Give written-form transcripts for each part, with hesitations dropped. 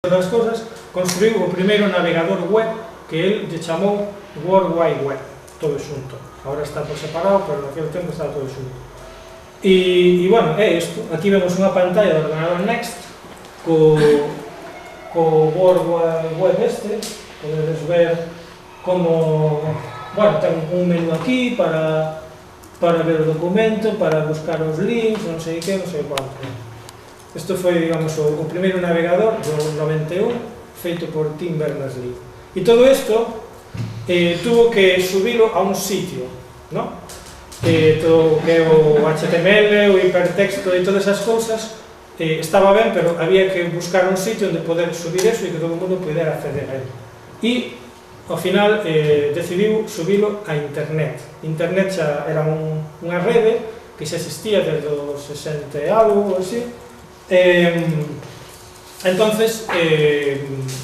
das cousas, construiu o primeiro navegador web que el lle chamou World Wide Web, todo xunto. Agora está por separado, pero naquele tempo está todo xunto. E, bueno, é isto. Aquí vemos unha pantalla do ordenador Next co World Wide Web este. Podedes ver como, bueno, ten un menú aquí para ver o documento, para buscar os links, non sei que, non sei quanto. Isto foi, digamos, o primeiro navegador do 91, feito por Tim Berners-Lee. E todo isto tuvo que subilo a un sitio, non? Todo que o HTML, o hipertexto e todas esas cousas estaba ben, pero había que buscar un sitio onde poder subir eso e que todo o mundo pudera acceder a él. E, ao final, decidiu subilo a Internet. Internet xa era unha rede que xa existía desde os 60 e algo, así. Entonces,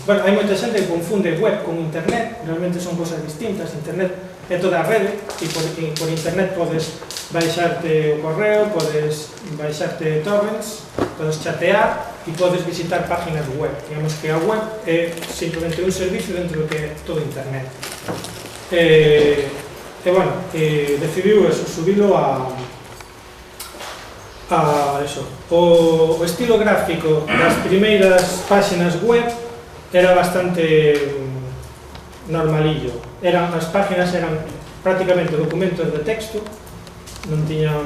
bueno, hai moita xente que confunde web con Internet, realmente son cosas distintas. Internet é toda a rede e por Internet podes baixarte o correo, podes baixarte torrents, podes chatear e podes visitar páginas web. Digamos que a web é simplemente un servicio dentro do que é todo Internet. Bueno, decidiu eso, subilo a eso. O estilo gráfico das primeiras páxinas web era bastante normalillo. As páxinas eran prácticamente documentos de texto, non tiñan...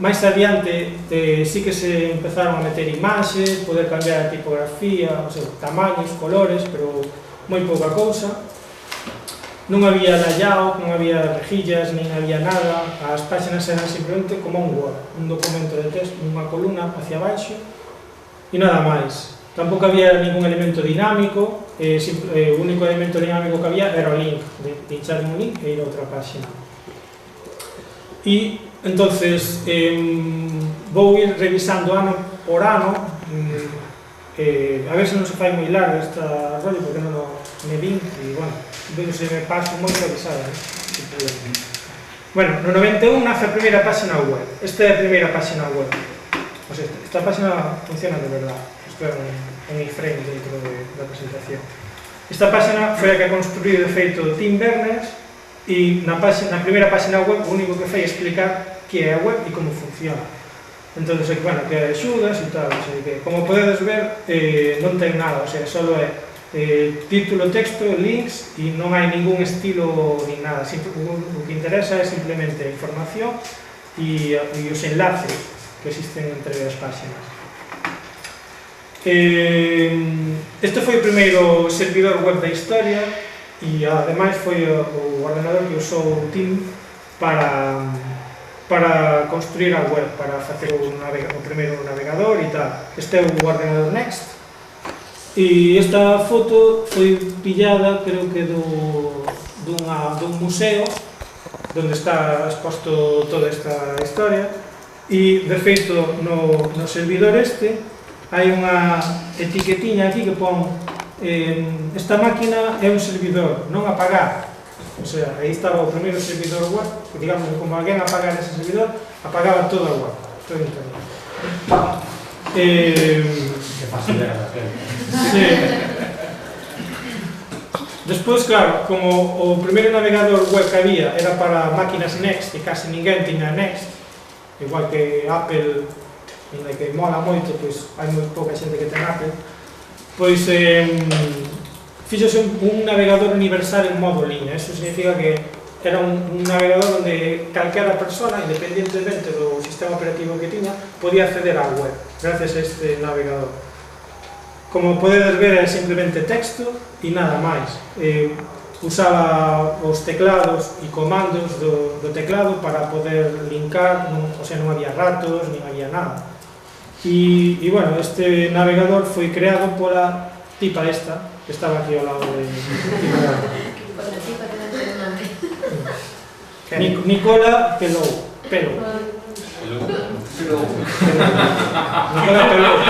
Máis adiante sí que se empezaron a meter imaxes, poder cambiar a tipografía, o sea, tamaños, colores, pero moi pouca cousa. Non había layout, non había rejillas, nin había nada. As páxinas eran simplemente como un Word, un documento de texto, unha columna hacia baixo e nada máis. Tampouco había ningún elemento dinámico, o único elemento dinámico que había era o link, de pinchar un link e ir a outra páxina. E, entonces, vou ir revisando ano por ano, a ver se non se fai moi larga esta rollo, porque non me vin, e, bueno, veo se me paso moi revisada, Bueno, no 91 nace a primeira páxina web. Esta é a primeira páxina web. O sea, esta páxina funciona de verdade. Isto é un iframe dentro da presentación. Esta páxina foi a que construíu de feito Tim Berners e na primeira páxina web o único que fai é explicar que é a web e como funciona. Entón, bueno, que é axudas e tal, como podedes ver, non ten nada, o sea, só é título, texto, links e non hai ningún estilo ni nada. O que interesa é simplemente a información e os enlaces que existen entre as páxinas. Este foi o primeiro servidor web da historia e ademais foi o ordenador que usou o Tim para construir a web, para facer o primeiro navegador e tal. Este é o ordenador Next. E esta foto foi pillada, creo que dun museo onde está exposto toda esta historia e, de feito, no servidor este hai unha etiquetiña aquí que pon esta máquina é un servidor, non apagar. O sea, aí estaba o primeiro servidor web, que, digamos, como alguén apagara ese servidor, apagaba toda a web, todo internet. Que fácil era aquel. Sí. Despois, claro, como o primeiro navegador web que había era para máquinas Next e case ninguén tiña Next, igual que Apple, en que mola moito, pois hai moi pouca xente que ten Apple, pois fíxose un navegador universal en modo línea. Eso significa que era un navegador onde calquera persona, independientemente do sistema operativo que tiña, podía acceder á web gracias a este navegador. Como podedes ver, é simplemente texto e nada máis. Usaba os teclados e comandos do teclado para poder linkar, o sea, non había ratos, nin había nada. E, bueno, este navegador foi creado pola tipa esta, que estaba aquí ao lado de Nicola Pelou. Nicola Pelou.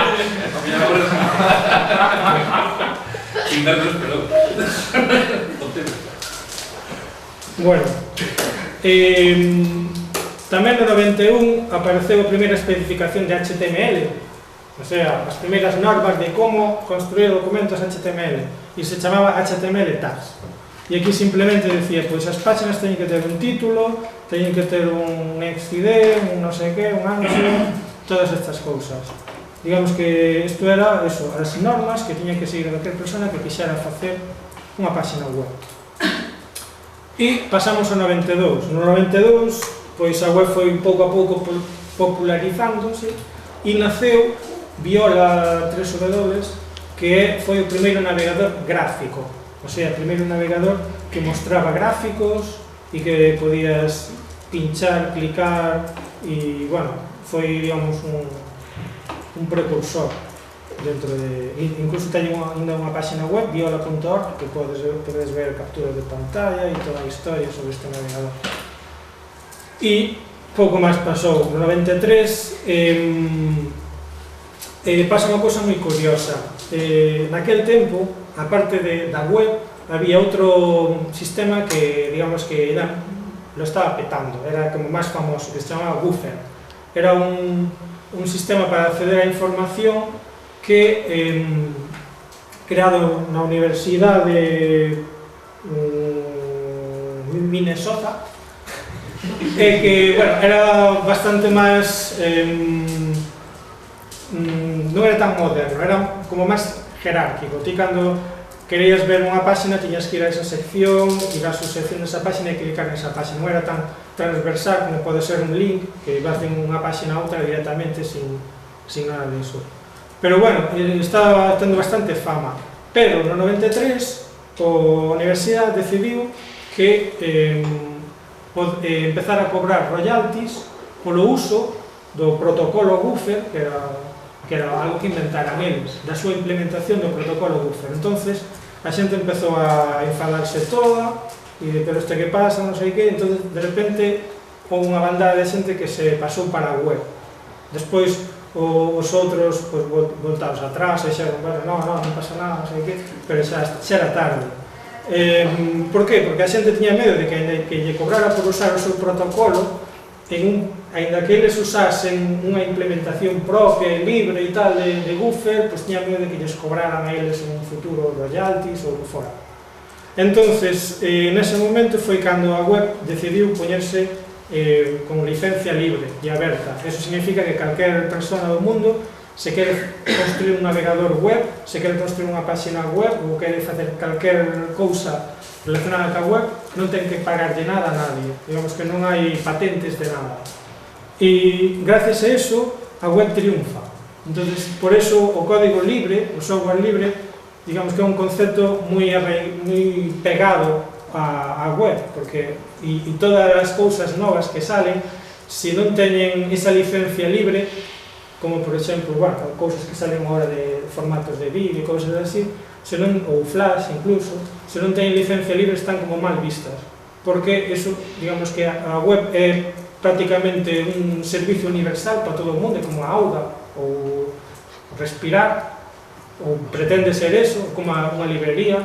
Bueno, tamén no 91 apareceu a primeira especificación de HTML O sea, as primeiras normas de como construir documentos HTML, e se chamaba HTML tags. E aquí simplemente decía, pois as páxinas teñen que ter un título, teñen que ter un XID, un non sei que, un anxo, todas estas cousas. Digamos que isto era eso, as normas que tiña que seguir calquer persona que quixera facer unha páxina web. E pasamos ao 92. No 92, pois a web foi pouco a pouco popularizándose e naceu Viola 3W, que foi o primeiro navegador gráfico. O sea, o primeiro navegador que mostraba gráficos e que podías pinchar, clicar e, bueno, foi, digamos, un precursor dentro de... Incluso teño ainda unha página web, viola.org, que podes ver capturas de pantalla e toda a historia sobre este navegador. E pouco máis pasou. No 93 pasa unha cousa moi curiosa. Naquel tempo, a parte da web, había outro sistema que, digamos que lo estaba petando, era como máis famoso, que se chamaba Woofer. Era un sistema para acceder á información que, creado na Universidade de Minnesota, e que, bueno, era bastante máis... non era tan moderno, era como máis jerárquico. Ti, cando querías ver unha páxina, tiñas que ir a esa sección, ir a subsección desa páxina e clicar nesa páxina. Non era tan transversal como pode ser un link, que vas de unha páxina a outra directamente sin nada disso. Pero, bueno, estaba tendo bastante fama. Pero, no 93, a universidade decidiu que empezar a cobrar royalties polo uso do protocolo Woofer, que era algo que inventaran eles, da súa implementación do protocolo Woofer. Entonces, a xente empezou a enfadarse toda, e pero este que pasa, non sei que, entonces, de repente, houve unha bandada de xente que se pasou para a web. Despois, os outros, pois, voltados atrás, e xeron, bueno, non pasa nada, non sei que, pero xa era tarde. Por que? Porque a xente tiña medo de que lle cobrara por usar o seu protocolo, ainda que eles usasen unha implementación propia, libre e tal de Woofer, pois tiña medo de que lles cobraran a eles en un futuro royalties ou o que fora. Entonces, nese momento foi cando a web decidiu poñerse con licencia libre e aberta. Eso significa que calquer persona do mundo, se quere construir un navegador web, se quere construir unha página web ou quere facer calquer cousa relacionada ca web, non ten que pagarlle nada a nadie. Digamos que non hai patentes de nada. E gracias a eso, a web triunfa. Entonces, por eso, o código libre, o software libre, digamos que é un concepto moi pegado á web, porque e todas as cousas novas que salen, se non teñen esa licencia libre, como por exemplo, bueno, cousas que salen agora de formatos de vídeo e cousas así, ou flash incluso, se non teñen licencia libre están como mal vistas, porque eso, digamos que a web é prácticamente un servicio universal para todo o mundo, como a auga ou respirar, ou pretende ser eso, como unha librería.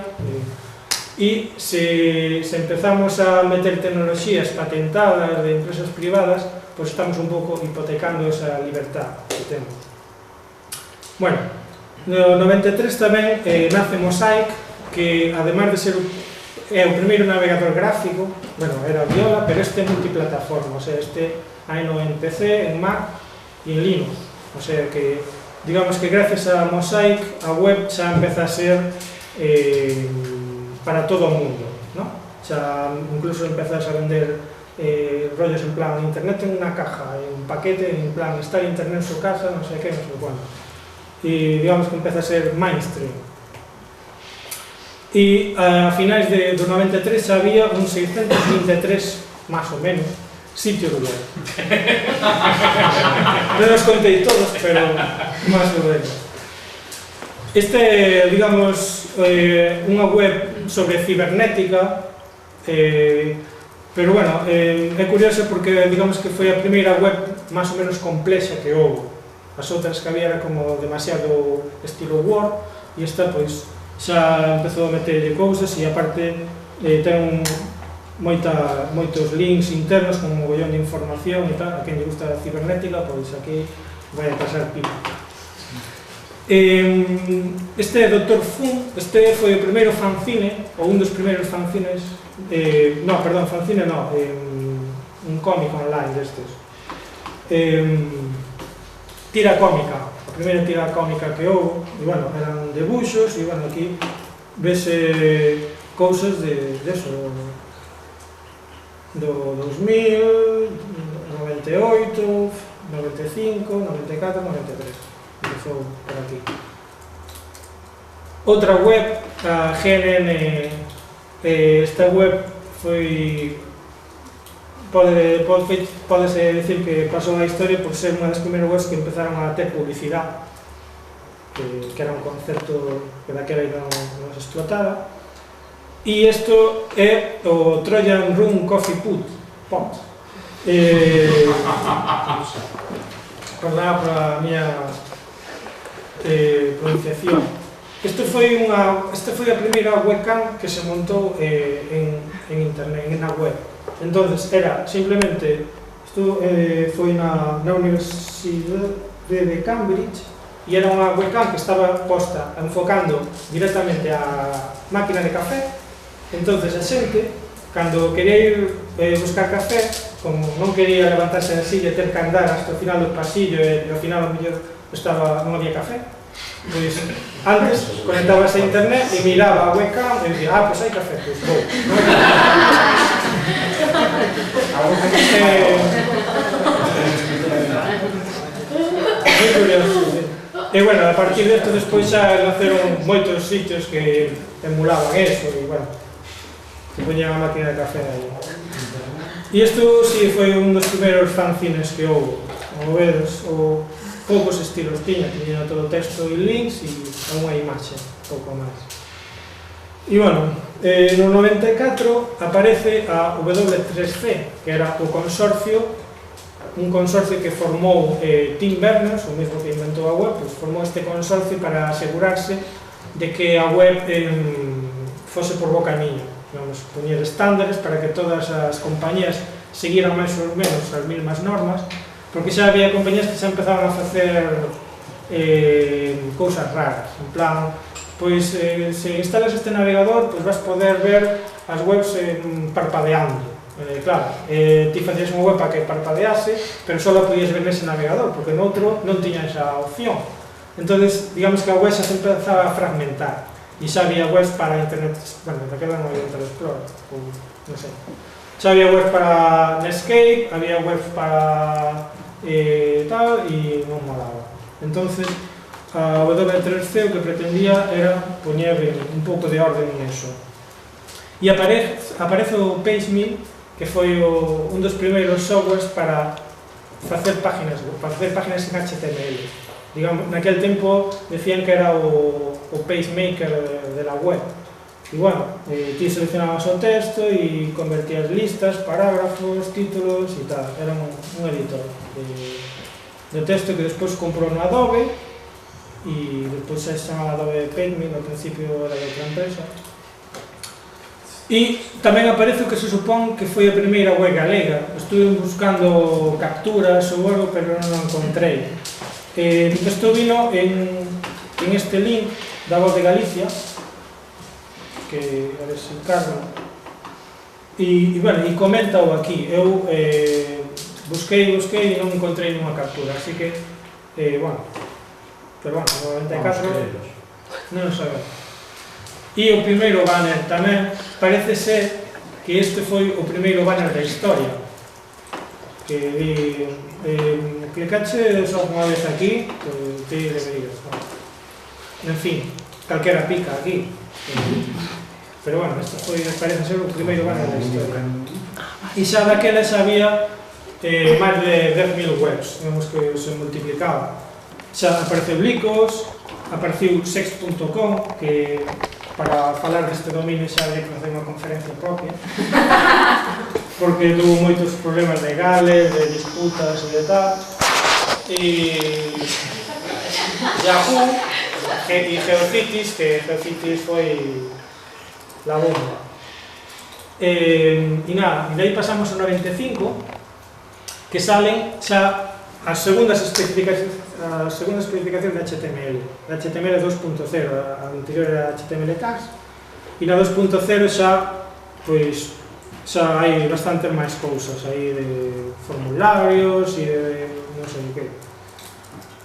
E se empezamos a meter tecnoloxías patentadas de empresas privadas, pois estamos un pouco hipotecando esa libertad que temos. Bueno, no 93 tamén nace Mosaic, que ademais de ser o primeiro navegador gráfico, bueno, era Viola, pero este é multiplataforma, o sea, este hai no en PC, en Mac e en Linux, o sea que, digamos que gracias a Mosaic, a web xa empeza a ser para todo o mundo, ¿no? Xa incluso empezas a vender rollos en plan internet en unha caja, en un paquete, en plan estar internet en su casa, non sei que, non sei cuándo. E digamos que empeza a ser mainstream. E a finais do 93 xa había uns 623, máis ou menos, sitios web. Non os contei todos, pero máis ou menos. Este, digamos, unha web sobre cibernética, pero, bueno, é curioso porque, digamos que foi a primeira web máis ou menos complexa que houve. As outras que había era como demasiado estilo Word, e esta, pois, xa empezou a meterlle cousas e, aparte, ten moitos links internos con un mogollón de información e tal. A quen lle gusta a cibernética, pois aquí vai a pasar pipa. Este é Dr. Fun, este foi o primeiro fanzine, ou un dos primeiros fanzines, no, perdón, fanzine no, un cómic online destes. Tira cómica, a primeira tira cómica que houve, e, bueno, eran debuxos, e, bueno, aquí vese cousas de eso, do 2000, 98, 95, 94, 93. Empezou por aquí. Outra web, a GNN, esta web foi, pódese decir que pasou a historia por ser unha das primeiras webs que empezaron a ter publicidade, que era un concepto que daquela non se explotara. E isto é o Trojan Room Coffee Pot. Perdón por a miña pronunciación. Esta foi a primeira webcam que se montou en internet, na web. Entonces era simplemente, isto foi na Universidade de Cambridge, e era unha webcam que estaba posta enfocando directamente a máquina de café. Entonces a xente, cando quería ir buscar café, como non quería levantarse da silla e ter que andar hasta o final do pasillo e ao final ao mellor non había café, pois antes conectabas a internet e miraba a webcam e dicía, pois hai café, pois vou. Moi curioso. E, bueno, a partir desto despois xa naceron moitos sitios que emulaban eso, e, bueno, que poñían a máquina de café aí. E isto si foi un dos primeiros fanzines que houve, como vedes, o poucos estilos tiña todo o texto e links e unha imaxe, pouco máis. E, bueno, no 94 aparece a W3C, que era o consorcio, un consorcio que formou Tim Berners, o mesmo que inventou a web, pues formou este consorcio para asegurarse de que a web fose por bo camiño, digamos, poñer estándares para que todas as compañías seguiran máis ou menos as mesmas normas, porque xa había compañías que xa empezaban a facer cousas raras, en plan, pois se instalas este navegador, pois vas poder ver as webs parpadeando. Claro, ti facías unha web para que parpadease, pero só podías ver nese navegador, porque noutro non tiña esa opción. Entonces, digamos que a web xa se empezaba a fragmentar, e xa había webs para internet, bueno, daquela non había Internet Explorer, non sei. Xa había webs para Netscape, había webs para tal, e non molaba. Entonces, a W3C o que pretendía era poñer un pouco de orden en eso. E aparece o PageMe, que foi un dos primeiros softwares para facer páginas en HTML. Digamos, naquele tempo decían que era o pagemaker de la web. E, bueno, ti seleccionabas o texto e convertías listas, parágrafos, títulos e tal. Era un editor de texto que despois comprou no Adobe e despois se chamaba Adobe PageMe, ao principio era de outra empresa. E tamén aparece o que se supón que foi a primeira web galega. Estuve buscando capturas ou algo, pero non o encontrei. Isto vino en este link da Voz de Galicia, que a ver se encargo, e comenta-o aquí. Eu busquei e non encontrei nunha captura, así que, bueno, pero bueno, no 94 non o sabemos. E o primeiro banner tamén, parece ser que este foi o primeiro banner da historia, que clicaches alguna vez aquí, te deberías, en fin, calquera pica aquí, pero bueno, este foi, parece ser o primeiro banner da historia. E xa daquela xa había máis de 10.000 webs, digamos que se multiplicaba. Xa apareceu Blicos, apareceu sex.com, que para falar deste dominio xa había que facer unha conferencia propia, porque tuvo moitos problemas legales, de disputas e de tal. E Yahoo e Geocities, que Geocities foi la bomba. E nada, e de aí pasamos ao 95, que salen xa as segundas a segunda especificación de HTML, de HTML 2.0, a anterior era HTML tags, e na 2.0 xa, pois, xa hai bastantes máis cousas aí de formularios e de non sei o que.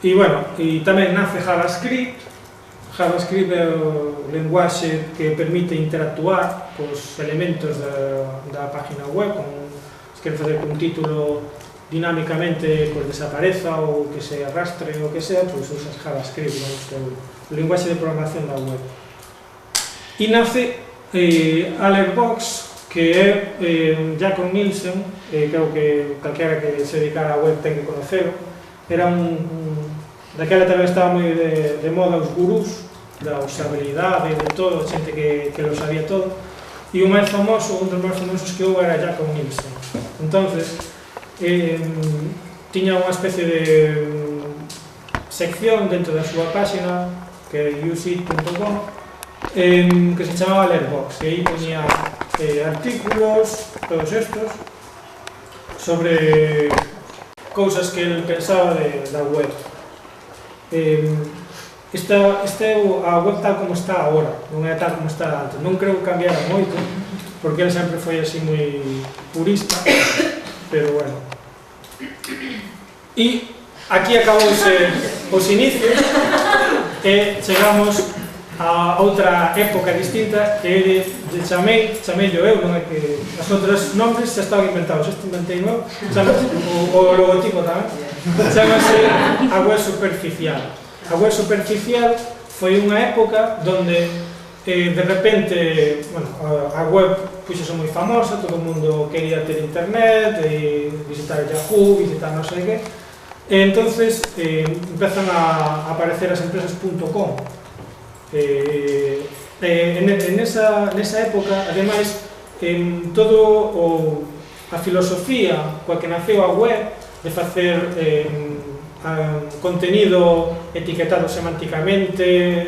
E, bueno, e tamén nace JavaScript. JavaScript é o lenguaxe que permite interactuar cos elementos da página web, se quere facer que un título dinámicamente desapareza ou que se arrastre ou que sea, pois usas JavaScript, o lenguaxe de programación da web. E nace Alertbox, que é Jakob Nielsen, creo que calquera que se dedicara á web ten que conocelo. Era daquela tamén estaba moi de moda os gurús da usabilidade e de todo, xente que lo sabía todo, e o máis famoso, un dos máis famosos que houve era Jakob Nielsen. Entonces, tiña unha especie de sección dentro da súa página, que é useit.com, que se chamaba Alertbox, e aí ponía artículos, todos estos, sobre cousas que ele pensaba da web. Esta é a web tal como está agora, non é tal como está antes. Non creo que cambiara moito, porque ele sempre foi así moi purista, pero bueno. E aquí acabouse os inicios e chegamos a outra época distinta que chamei eu, non é que as outras nombres xa estaban inventados, este inventei eu, o logotipo tamén, chamase a web superficial. A web superficial foi unha época donde de repente, bueno, a web puxose moi famosa, todo o mundo quería ter internet, visitar Yahoo, visitar non sei que, e entonces empezan a aparecer as empresas .com. Nesa época, ademais, a filosofía coa que naceu a web de facer contenido etiquetado semánticamente,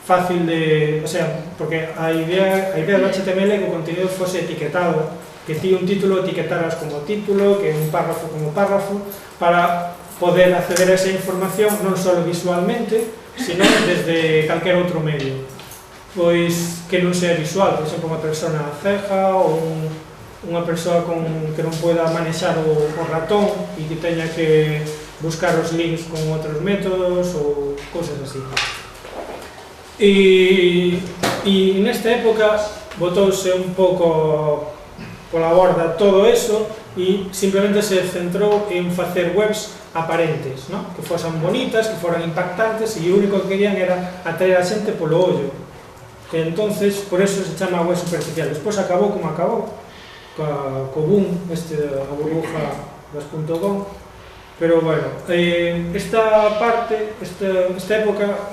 fácil de... O sea, porque a idea do HTML é que o contenido fose etiquetado, que ti un título etiquetaras como título, que un párrafo como párrafo, para poder acceder a esa información non só visualmente, sino desde calquer outro medio. Pois que non sea visual, por exemplo, unha persona ceja ou unha persoa que non poida manexar o ratón e que teña que buscar os links con outros métodos ou cousas así. E nesta época botouse un pouco pola borda todo eso e simplemente se centrou en facer webs aparentes, que fosen bonitas, que foran impactantes, e o único que querían era atraer a xente polo ollo. Entonces, por eso se chama web superficial. Despois acabou como acabou, co boom, a burbuja das .com, pero bueno, esta parte, esta época,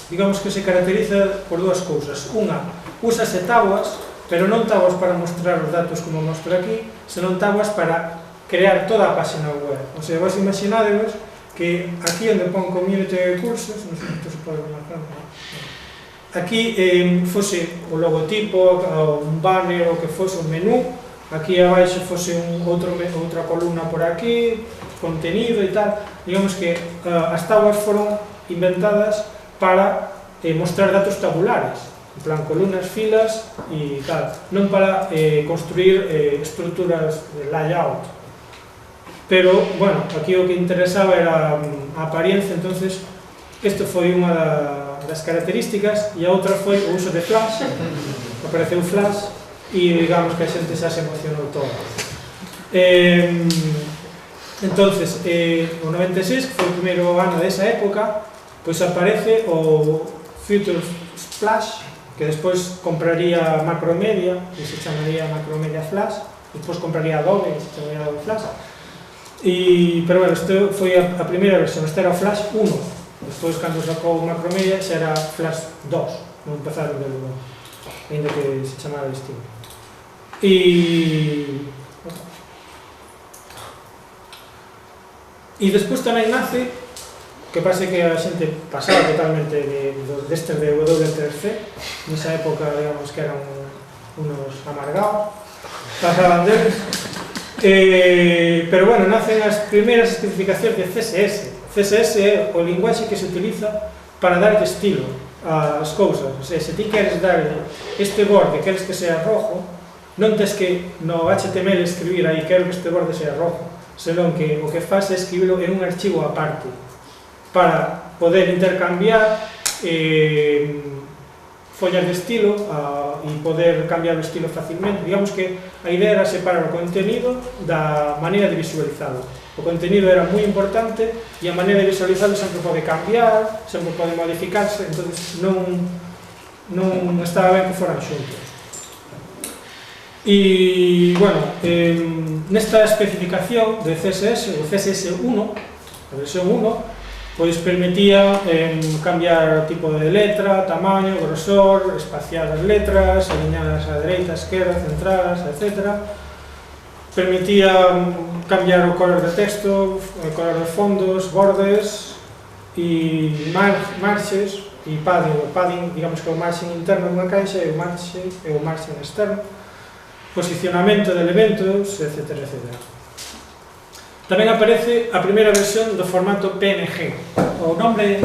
digamos que se caracteriza por dúas cousas. Unha, úsase tabuas, pero non tabuas para mostrar os datos como mostro aquí, senón tabuas para crear toda a página web. O sea, vos imaginadevos que aquí onde pon community de cursos, non sei se pode marcar, aquí fose o logotipo, un banner, o que fose un menú, aquí abaixo fose outra columna por aquí, contenido e tal. Digamos que as tabuas foron inventadas para mostrar datos tabulares, en plan columnas, filas e tal, non para construir estruturas de layout. Pero, bueno, aquí o que interesaba era a apariencia, entonces isto foi unha das características, e a outra foi o uso de Flash. Apareceu Flash e digamos que a xente xa se emocionou toda. Entonces, o 96, que foi o primeiro ano desa época, pois aparece o Future Splash, que despois compraría Macromedia, que se chamaría Macromedia Flash, despois compraría Adobe, que se chamaría Adobe Flash. Pero bueno, isto foi a primeira versión, isto era o Flash 1. Despois, cando sacou Macromedia, xa era Flash 2, non empezaron de novo, ainda que se chamara distinto. E despois tamén nace, que pase que a xente pasaba totalmente destes de W3C, nesa época, digamos, que eran unos amargados, pasaban deles, Pero bueno, nacen as primeiras especificacións de CSS. CSS é o linguaxe que se utiliza para dar estilo ás cousas. O sea, se ti queres dar este borde, queres que sea rojo, non tes que no HTML escribir aí quero que este borde sea rojo, senón que o que faz é escribirlo en un archivo aparte para poder intercambiar follas de estilo e poder cambiar o estilo facilmente. Digamos que a idea era separar o contenido da maneira de visualizarlo. O contenido era moi importante e a maneira de visualizarlo sempre pode cambiar, sempre pode modificarse, entón non estaba ben que foran xuntos. E, bueno, nesta especificación de CSS, o CSS1, a versión 1, pois permitía cambiar tipo de letra, tamaño, grosor, espaciar as letras, alineadas á dereita, á esquerda, centradas, etc. Permitía cambiar o color de texto, o color de fondos, bordes e marxes e padding. O padding, digamos que é o marxen interno dunha caixa e o marxen externo, posicionamento de elementos, etc. Tamén aparece a primeira versión do formato PNG. O nome,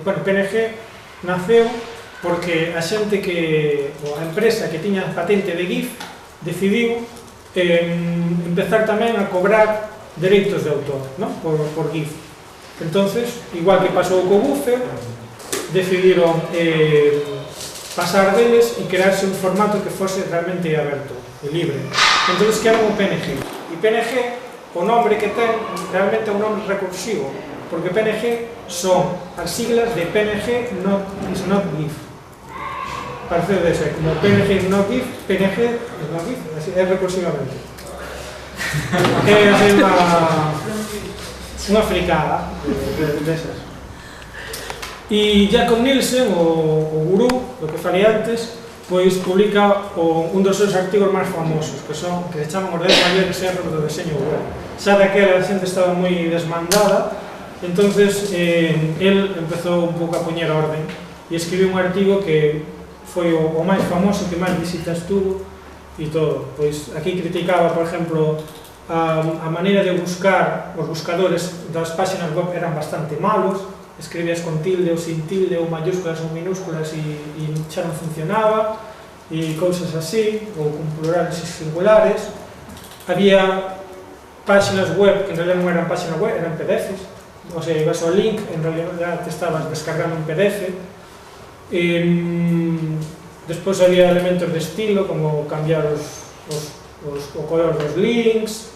bueno, PNG naceu porque a xente a empresa que tiña patente de GIF decidiu empezar tamén a cobrar dereitos de autor, ¿no? por GIF. Entonces, igual que pasou co Buffer, decidiron pasar deles e crearse un formato que fose realmente aberto e libre. Entonces, que era o PNG. E PNG, o nombre que ten, realmente é un nombre recursivo, porque PNG son as siglas de PNG is not GIF. Parece de ser, como PNG is not GIF, PNG is not GIF, é recursivamente. É así unha fricada desas. E Jakob Nielsen, o gurú, o que falei antes, pois publica un dos seus artigos máis famosos, que se chaman os 10 maiores erros do deseño web. Xa daquela a xente estaba moi desmandada, entonces el empezou un pouco a poñer orden e escribiu un artigo que foi o máis famoso, que máis visitas tuvo e todo. Pois aquí criticaba, por exemplo, a maneira de buscar, os buscadores das páxinas web eran bastante malos, escribías con tilde ou sin tilde ou mayúsculas ou minúsculas e xa non funcionaba e cousas así, ou con plurales e singulares. Había páxinas web que en realidad non eran páxinas web, eran PDFs, o sea, ibas ao link, en realidad te estabas descargando un PDF. Despois había elementos de estilo, como cambiar o color dos links,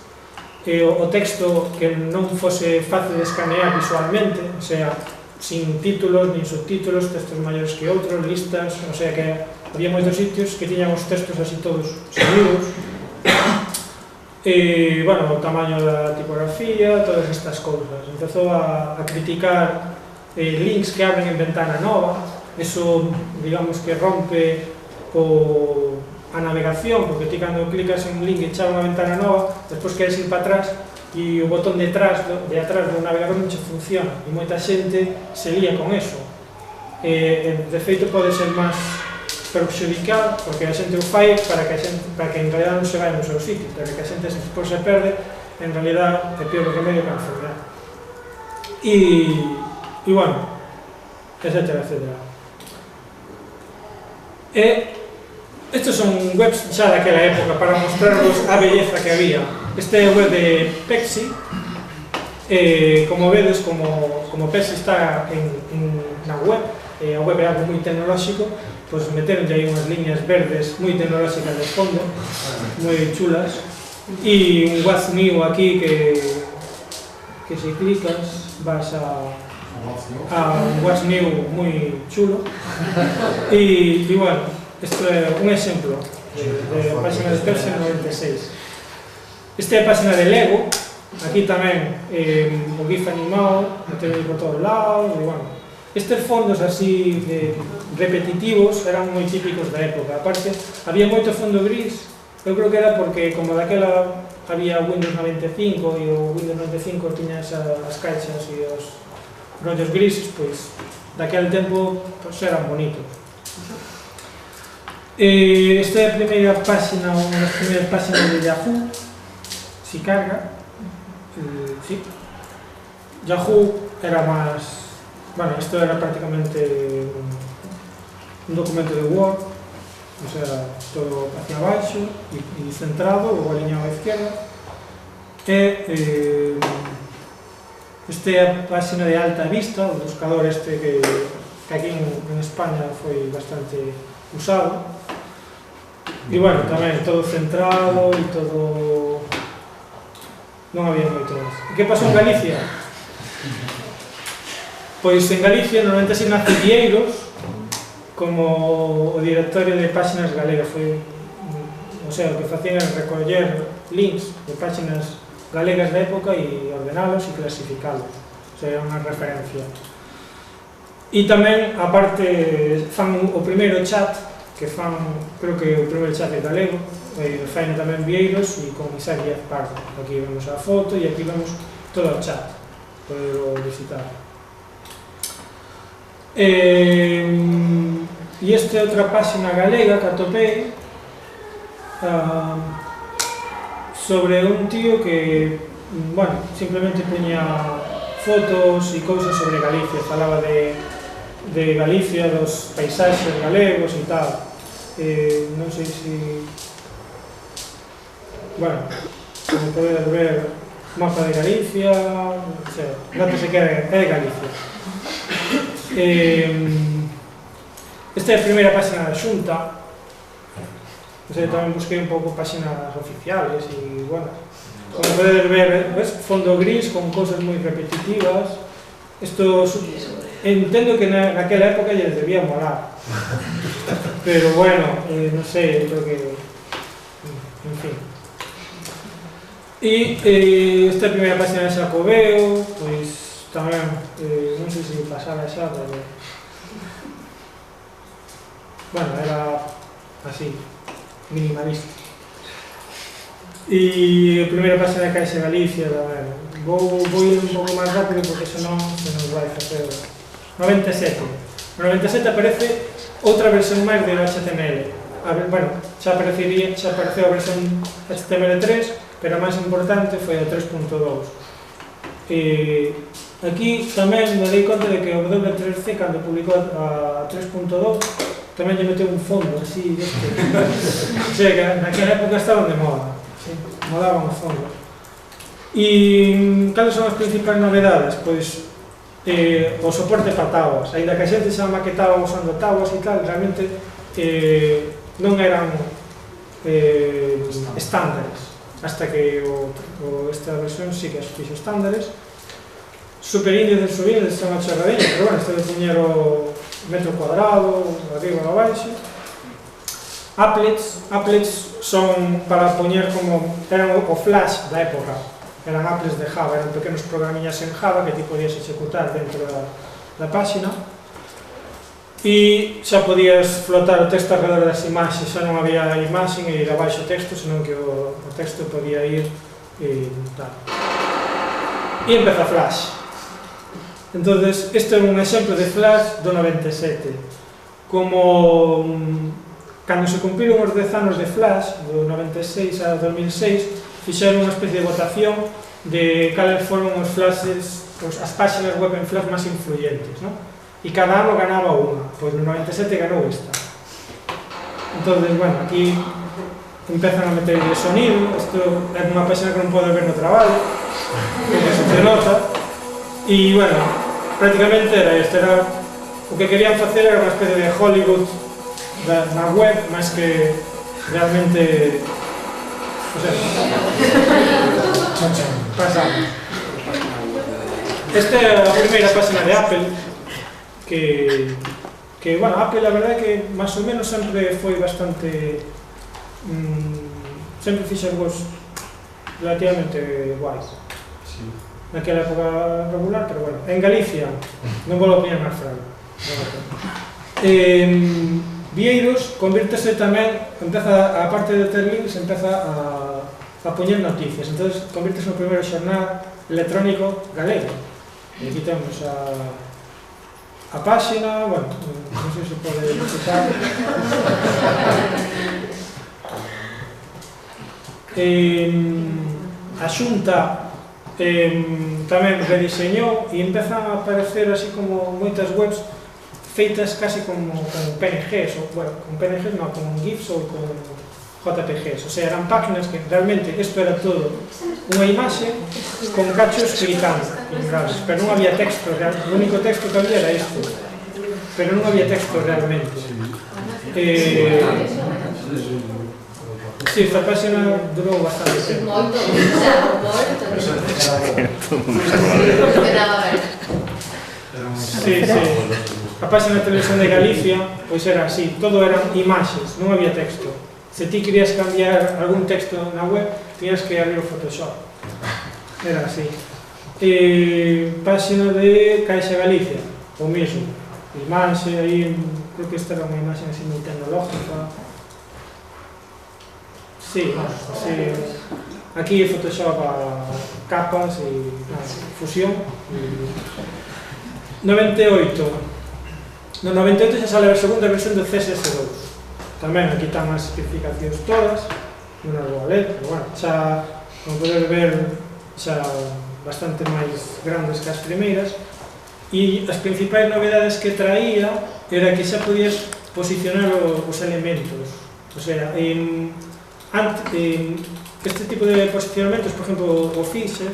o texto que non fose fácil de escanear visualmente, o sea, sin títulos, nin subtítulos, textos maiores que outros, listas, o sea que había moitos sitios que tiñan os textos así todos seguidos. E, bueno, o tamaño da tipografía, todas estas cousas. Empezou a criticar links que abren en ventana nova, eso, digamos, que rompe a navegación, porque ti cando clicas en un link e echa unha ventana nova, despois queres ir para atrás e o botón de atrás do navegador non che funciona e moita xente se lía con eso. De feito pode ser máis perxudicar, porque a xente o fai para que en realidad non se vai nos seus sitios, para que a xente se perde, en realidad é peor o remedio que a enfermedade. E bueno, etcétera. Estes son webs xa daquela época para mostrarvos a belleza que había. Este é o web de Pepsi. Como vedes, como Pepsi está na web, a web é algo moi tecnolóxico, pois meteronlle aí unhas liñas verdes moi tecnolóxicas de fondo, moi chulas, e un What's New aquí que se clicas vas a un What's New moi chulo. E bueno, isto é un exemplo de a página de Pepsi 96. Esta é a página de Lego, aquí tamén o GIF animado, meteu por todos lados, e bueno, estes fondos así repetitivos eran moi típicos da época. Aparte, había moito fondo gris, eu creo que era porque como daquela había Windows 95 e o Windows 95 tiña as caixas e os rollos grises, pois daquele tempo eran bonitos. Esta é a primeira página, unha das primeiras páginas de Yahoo. si carga. Sí. Yahoo era más... Bueno, esto era prácticamente un documento de Word, o sea, todo hacia abaixo e centrado, ou alineado á izquierda. Esta é a página de Alta Vista, o buscador este que aquí en España foi bastante usado. E, bueno, tamén todo centrado e todo... Non había moito máis. E que pasou en Galicia? Pois en Galicia normalmente se nace Vieiros como o directorio de páxinas galegas. Foi, o sea, o que facían era recoller links de páxinas galegas da época e ordenalos e clasificalos. O sea, era unha referencia. E tamén, aparte, fan o primeiro chat, que fan, creo que o primeiro chat é galego, fan tamén Vieiros e con Isaac Díaz Pardo. Aquí vemos a foto e aquí vemos todo o chat, podelo visitar. E esta é outra página galega que atopei sobre un tío que, bueno, simplemente poñía fotos e cousas sobre Galicia, falaba de Galicia, dos paisaxes galegos e tal. Non sei se... Bueno, como podes ver, mapa de Galicia, o sea, notase que é de Galicia. Esta é a primeira página da Xunta. O sea, tamén busquei un pouco páxinas oficiales e, bueno, como podes ver, ves, fondo gris con cousas moi repetitivas. Isto entendo que naquela época lles debía molar, pero bueno, non sei, creo que, en fin. E esta primeira página de Xacobeo, pois tamén, non sei se pasara xa, pero bueno, era así, minimalista. E a primeira página de Caixa Galicia tamén. Vou ir un pouco máis rápido porque senón se nos vai facer 97. No 97 aparece outra versión máis de HTML. Bueno, xa apareceu a versión HTML3, pero a máis importante foi a 3.2. Aquí tamén me dei conta de que o W3C, cando publicou a 3.2, tamén lle meteu un fondo así deste. O sea, que naquela época estaban de moda, molaban os fondos. E cales son as principais novedades? Pois o soporte para tábuas. Ainda que a xente xa maquetaba usando tábuas e tal, realmente non eran estándares, hasta que esta versión sí que as fixo estándares. Superíndices e subíndices son a chorradilla, pero bueno, este de poñer o metro cuadrado, arriba ou abaixo. Applets son para poñer como eran o flash da época. Eran applets de Java, eran pequenos programiñas en Java que ti podías executar dentro da páxina e xa podías flotar o texto alrededor das imaxes, xa non había imaxe e ir abaixo o texto, senón que o texto podía ir e tal. E empeza Flash. Entonces, este é un exemplo de Flash do 97. Como cando se cumpriron os 10 anos de Flash, do 96 a 2006, fixeron unha especie de votación de cales foron os flashes, as páxinas web en Flash máis influyentes, non? E cada ano ganaba unha, pois no 97 ganou esta. Entón, bueno, aquí empezan a meter el sonido, isto é unha páxina que non pode ver no traballo, porque se nota, e, bueno, prácticamente era isto, era o que querían facer era unha especie de Hollywood na web, máis que realmente... O sea, pasamos. Esta é a primeira página de Apple que bueno, Apple a verdade é que máis ou menos sempre foi bastante sempre fixe algos relativamente guais naquela época regular, pero bueno, en Galicia non vou opinar máis franco. Vieiros convírtese tamén, empeza, a parte de ter links, empeza a poñer noticias, entonces convírtese no primeiro xornal electrónico galego. E aquí temos a páxina, bueno, non sei se pode visitar. a Xunta tamén rediseñou e empezan a aparecer así como moitas webs feitas casi como PNGs, ou, bueno, con PNGs non, con GIFs ou con JPGs, o sea, eran páginas que realmente isto era todo unha imaxe con cachos clicando, pero non había texto, o único texto que había era isto, pero non había texto realmente. Sí, esta página durou bastante tempo. Moito, Sí, sí. A página de Televisión de Galicia, pois era así, todo eran imaxes, non había texto. Se ti querías cambiar algún texto na web, tiñas que abrir o Photoshop. Era así. Página de Caixa Galicia, o mesmo. Imaxe, aí, creo que esta era unha imaxe así moi tecnológica. Sí, sí. Aquí Photoshop a capas e fusión. 98. No 98 xa sale a segunda versión do CSS2. Tamén aquí están as especificacións todas, non as vou a ler, pero bueno, xa, como podes ver, xa bastante máis grandes que as primeiras. E as principais novedades que traía era que xa podías posicionar os elementos. O sea, este tipo de posicionamentos, por exemplo, o Fixe,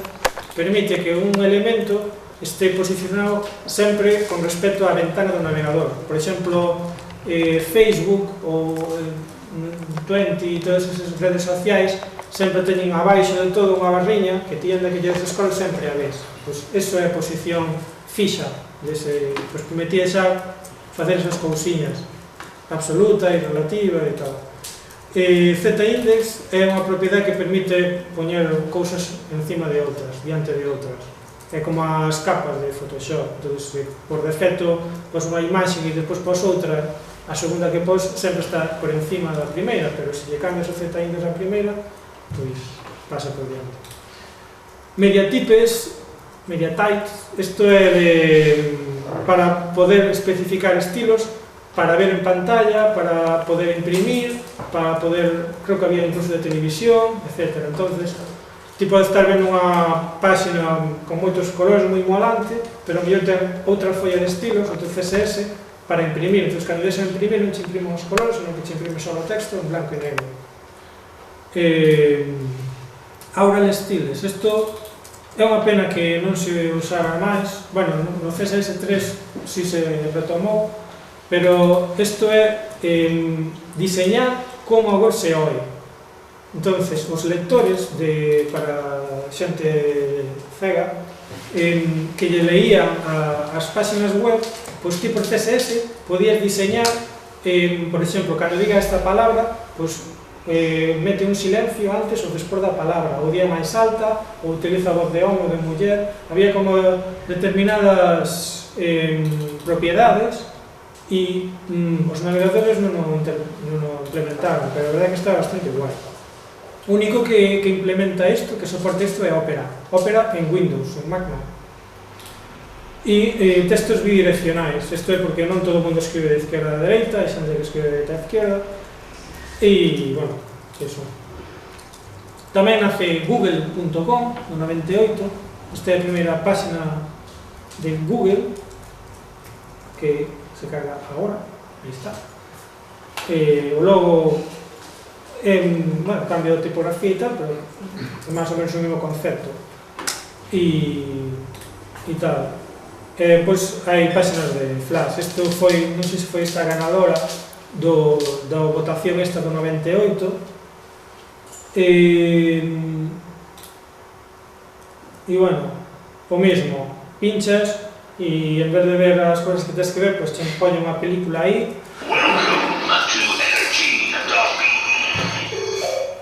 permite que un elemento este posicionado sempre con respecto á ventana do navegador. Por exemplo, Facebook ou 20 e todas esas redes sociais sempre teñen abaixo de todo unha barriña que ti anda que lle scroll sempre a vez. Pois iso é a posición fixa, pois permitía xa facer esas cousiñas absoluta e relativa e tal. Z-index é unha propiedade que permite poñer cousas encima de outras, diante de outras. É como as capas de Photoshop. Entón, por defecto, pos unha imaxe e depois pos outra, a segunda que pos sempre está por encima da primeira, pero se lle cambias o Z-index a primeira, pois pasa por diante. Mediatypes, isto é para poder especificar estilos, para ver en pantalla, para poder imprimir, para poder, creo que había incluso de televisión, etc. Entonces, ti podes estar vendo unha página con moitos colores moi molante, pero a mellor ten outra folla de estilos, outro CSS, para imprimir. Entón, cando des a imprimir, non te imprime os colores, senón que te imprime só o texto en blanco e negro. Aural Styles, isto é unha pena que non se usara máis. Bueno, no CSS3 si se retomou, pero isto é diseñar como a web se oe. Entonces, os lectores para xente cega que lle leían as páxinas web, pois ti por CSS podías diseñar, por exemplo, cando diga esta palabra, pois mete un silencio antes ou despois da palabra, ou día máis alta, ou utiliza a voz de home ou de muller. Había como determinadas propiedades e os navegadores non o implementaron, pero a verdade é que está bastante guai. O único que implementa isto, que soporta isto, é Opera. Opera en Windows, en Mac non. E textos bidireccionais. Isto é porque non todo o mundo escribe de izquierda a dereita, hai xente que escribe de dereita a izquierda. E, bueno, eso. Tamén nace Google.com, no 98. Esta é a primeira página de Google, que se carga agora. Aí está. O logo bueno, cambio de tipografía e tal, pero é máis ou menos o mesmo concepto e tal. Pois hai páxinas de Flash. Isto foi, non sei se foi esta ganadora da votación esta do 98 e bueno, o mesmo, pinchas e en vez de ver as cousas que tens que ver, pois te poñe unha película aí.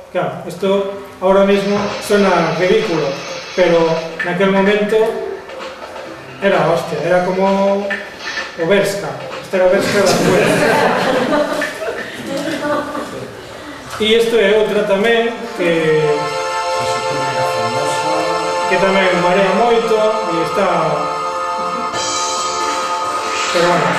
Claro, isto ahora mismo suena ridículo, pero naquel momento era hostia, era como o Berska, este era o Berska da escuela. E isto é outra tamén que tamén marea moito e está... pero bueno.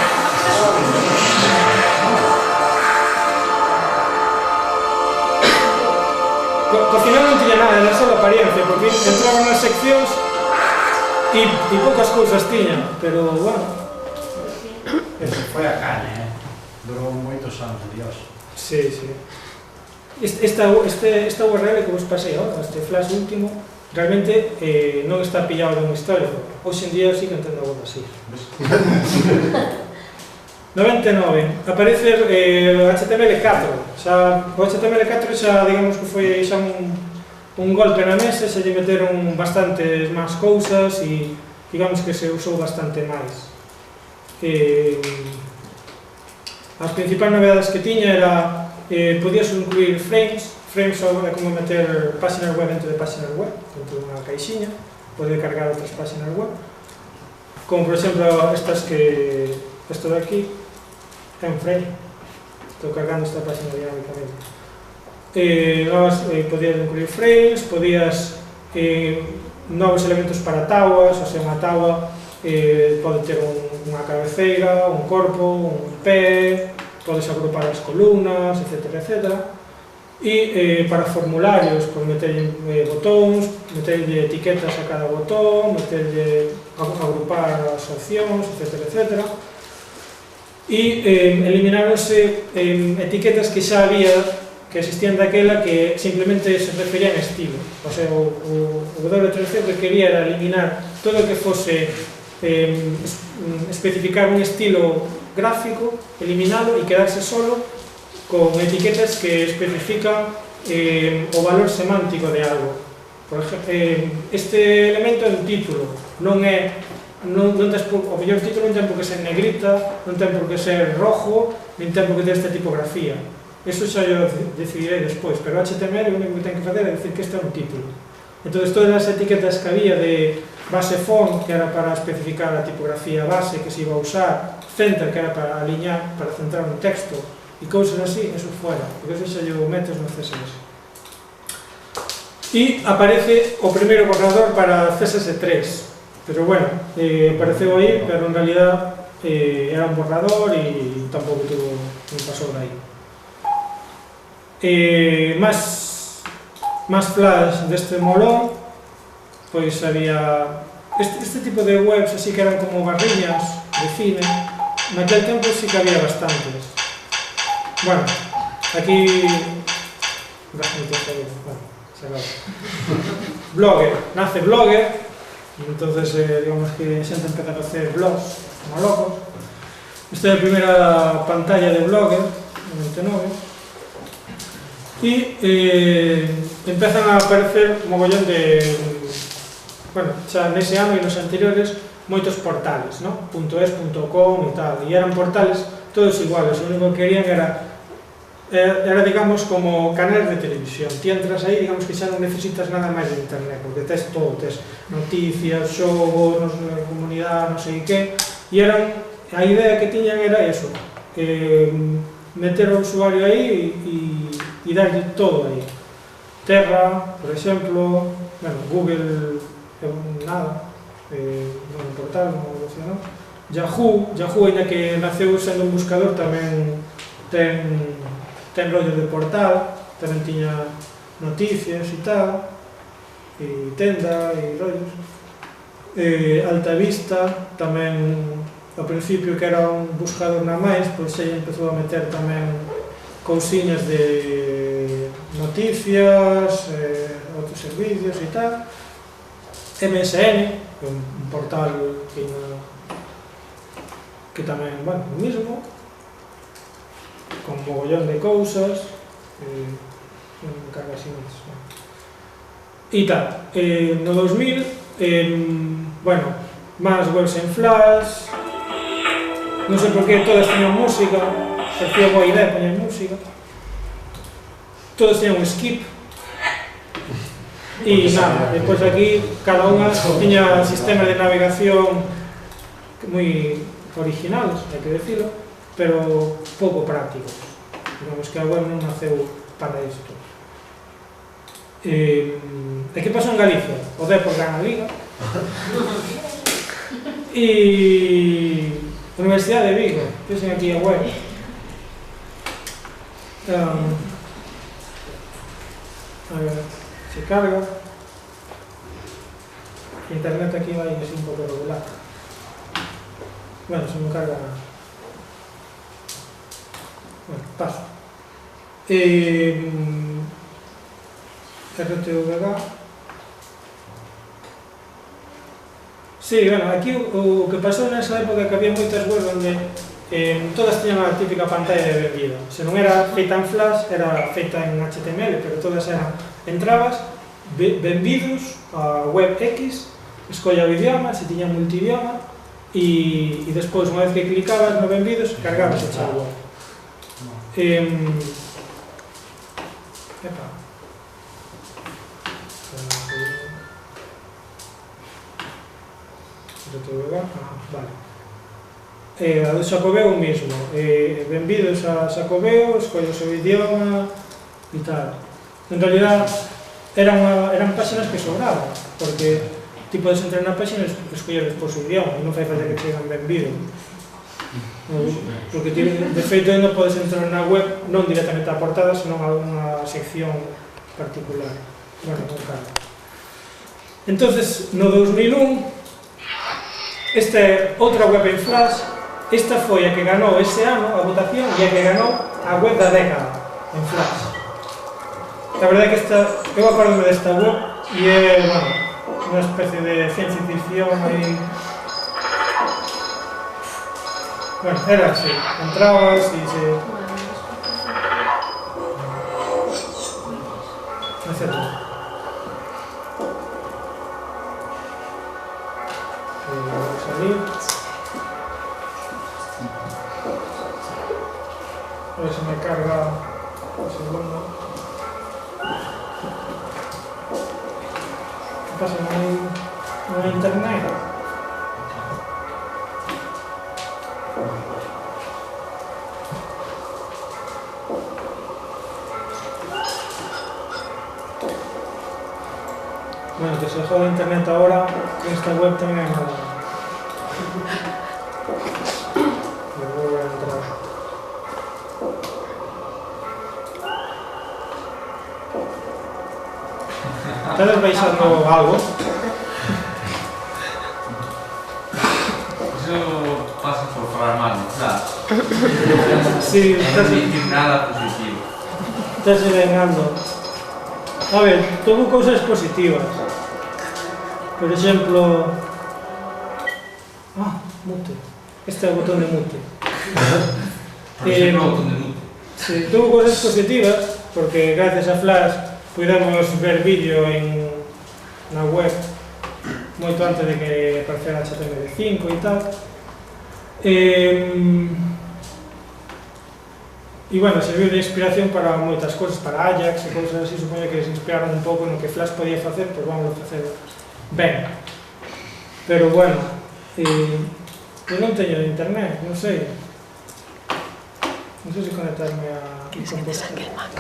Cocinar non tiña nada, era só a experiencia, porque entraban nas seccións e poucas cousas tiñan, pero, bueno. Eso foi a caña, durou moitos anos, Dios. Sí, sí. Esta URL que vos pasei agora, este flash último, realmente non está pillado de un histórico. Hoxe en día sí que entendo algo así. 99, aparece HTML4. O HTML4 xa, digamos que foi xa un golpe na mesa, xa lle meteron bastantes máis cousas e digamos que se usou bastante máis. As principais novedades que tiña era podías incluir frames é como meter páxinas web dentro de páxinas web, dentro de unha caixiña, poder cargar outras páxinas web, como por exemplo estas que isto de aquí é un frame, estou cargando esta páxina dinámicamente. Podías incluir frames, podías novos elementos para tauas, ou sea, unha taua pode ter unha cabeceira, un corpo, un pé, podes agrupar as columnas, etc. E para formularios, podes meterlle botóns, meterlle etiquetas a cada botón, agrupar as opcións, etc. E elimináronse etiquetas que xa había, que existían daquela, que simplemente se referían a estilo. O sea, o W3C que quería era eliminar todo o que fose especificar un estilo gráfico, eliminalo e quedarse solo con etiquetas que especifican o valor semántico de algo. Por exemplo, este elemento é un título, non é o mellor título non ten por que ser negrita, non ten por que ser rojo, nin ten por que ter esta tipografía. Eso xa yo decidirei despois, pero HTML o único que ten que facer é dicir que este é un título. Entón, todas as etiquetas que había de base font, que era para especificar a tipografía base que se iba a usar, center, que era para alinear, para centrar un texto, e cousas así, eso fuera, porque eso xa yo metes no CSS. E aparece o primeiro borrador para CSS3, pero bueno, apareceu aí, pero en realidad era un borrador e tampouco non pasou de aí. Más flash deste molón, pois había este tipo de webs así que eran como barriñas de cine. Naquel tempo sí que había bastantes. Bueno, aquí Blogger, nace Blogger, entonces digamos que xente empezar a hacer blogs como locos. Esta é a primeira pantalla de Blogger, en 99. E empezan a aparecer un mogollón de, bueno, xa nese ano e nos anteriores, moitos portales, ¿no? .es, .com e tal, e eran portales todos iguales, o único que querían era, digamos, como canales de televisión. Ti entras aí, digamos que xa non necesitas nada máis de internet, porque tes todo, tes noticias, xogos, comunidade, non sei que, e a idea que tiñan era eso, meter o usuario aí e darlle todo aí. Terra, por exemplo, bueno, Google nada, non é un portal, non evolucionou. Yahoo, ainda que naceu sendo un buscador, tamén ten rollo de portal, tamén tiña noticias e tal, e tenda e rollos. Alta Vista, tamén ao principio que era un buscador na máis, pois xa empezou a meter tamén cousiñas de noticias, outros servicios e tal. MSN, un portal que tamén, bueno, o mismo, con mogollón de cousas, non me carga así máis. E tal, no 2000, bueno, máis webs en flash, non sei por que todas teñan música, parecía boa idea poñer música, todos teñan un skip, e nada, depois aquí cada unha tiña sistemas de navegación moi originales, hai que decirlo, pero pouco prácticos. Digamos que a web non naceu para isto. E que pasou en Galicia? O Depor gana a Liga e Universidade de Vigo, pensen aquí a web. A ver, se carga. Internet aquí vai así un pouco regular. Bueno, se me carga... Bueno, paso. RTVG. Sí, bueno, aquí o que pasou nesa época que había moitas webs onde todas tiñan a típica pantalla de benvido. Se non era feita en Flash, era feita en HTML, pero todas eran, entrabas, benvidos a web X, escolla o idioma, se tiña multidioma, e despois, unha vez que clicabas no benvidos, cargabas a web. Epa. Vale. A do Xacobeo o mismo, benvidos a Xacobeo, escollo o seu idioma e tal. En realidad eran páxinas que sobraban, porque ti podes entrar na páxina e escoller despois o idioma e non fai falta que chegan benvidos, porque ti de feito non podes entrar na web non directamente a portada, senón a unha sección particular. Bueno, non carga. Entonces, no 2001, esta é outra web en Flash. Esta foi a que ganou ese ano a votación e a que ganou a web da década en Flash. A verdade é que eu acordo desta web e é, bueno, unha especie de ciencia ficción aí. Bueno, era así, entrabas e se... etcétera. Vou salir. A ver se me carga un segundo. ¿Qué pasa? ¿No hay internet? Bueno, que se joda internet ahora, que esta web también es mala. Voy a entrar. ¿Estás revisando algo? Eso pasa por falar mal, claro. Sí, No dicir nada positivo. estás vengando. A ver, tomo cousas positivas. Por exemplo... mute. Este é o botón de mute. Por exemplo, o botón de mute. Sí, tuvo cousas positivas, porque gracias a Flash pudemos ver vídeo na web moito antes de que aparecera HTML5 e tal. E bueno, serviu de inspiración para moitas cousas, para Ajax e cousas así, supoño que se inspiraron un pouco no que Flash podía facer, pois vamos a facer ben. Pero bueno, eu non teño internet, non sei. Non sei se conectarme a... Que se te saque el Mac.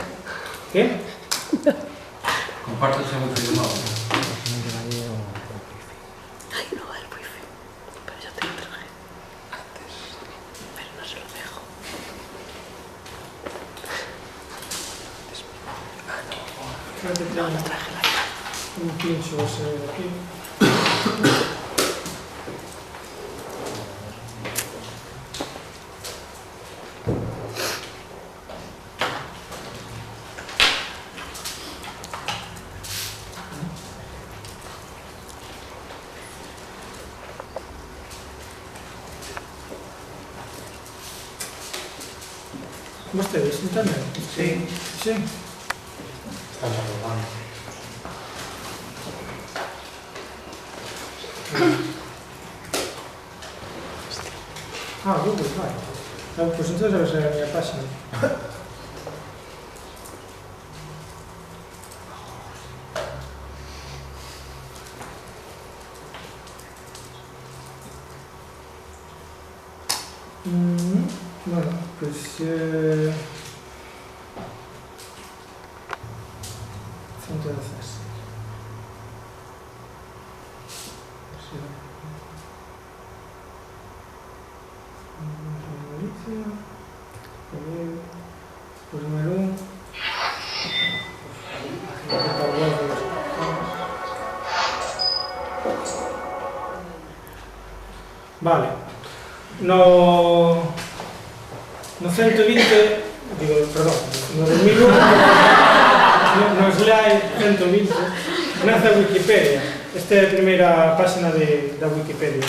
¿Qué? Comparte ese wifi de nuevo. Ay, no va el wifi. Pero yo te lo traje antes. Pero no se lo dejo. Creo que No, tengo lo traje la llave. un pincho ese de aquí. ¿Vostedes internet? Sí. Sí. Estás arreglando. Google, vale. Pues entonces debe ser a mi página. Bueno, pues... Entonces... Pues número 1. Pues, Vale. No 120, perdón, no 2001, no slide 120, nace a Wikipedia. Esta é a primeira página da Wikipedia.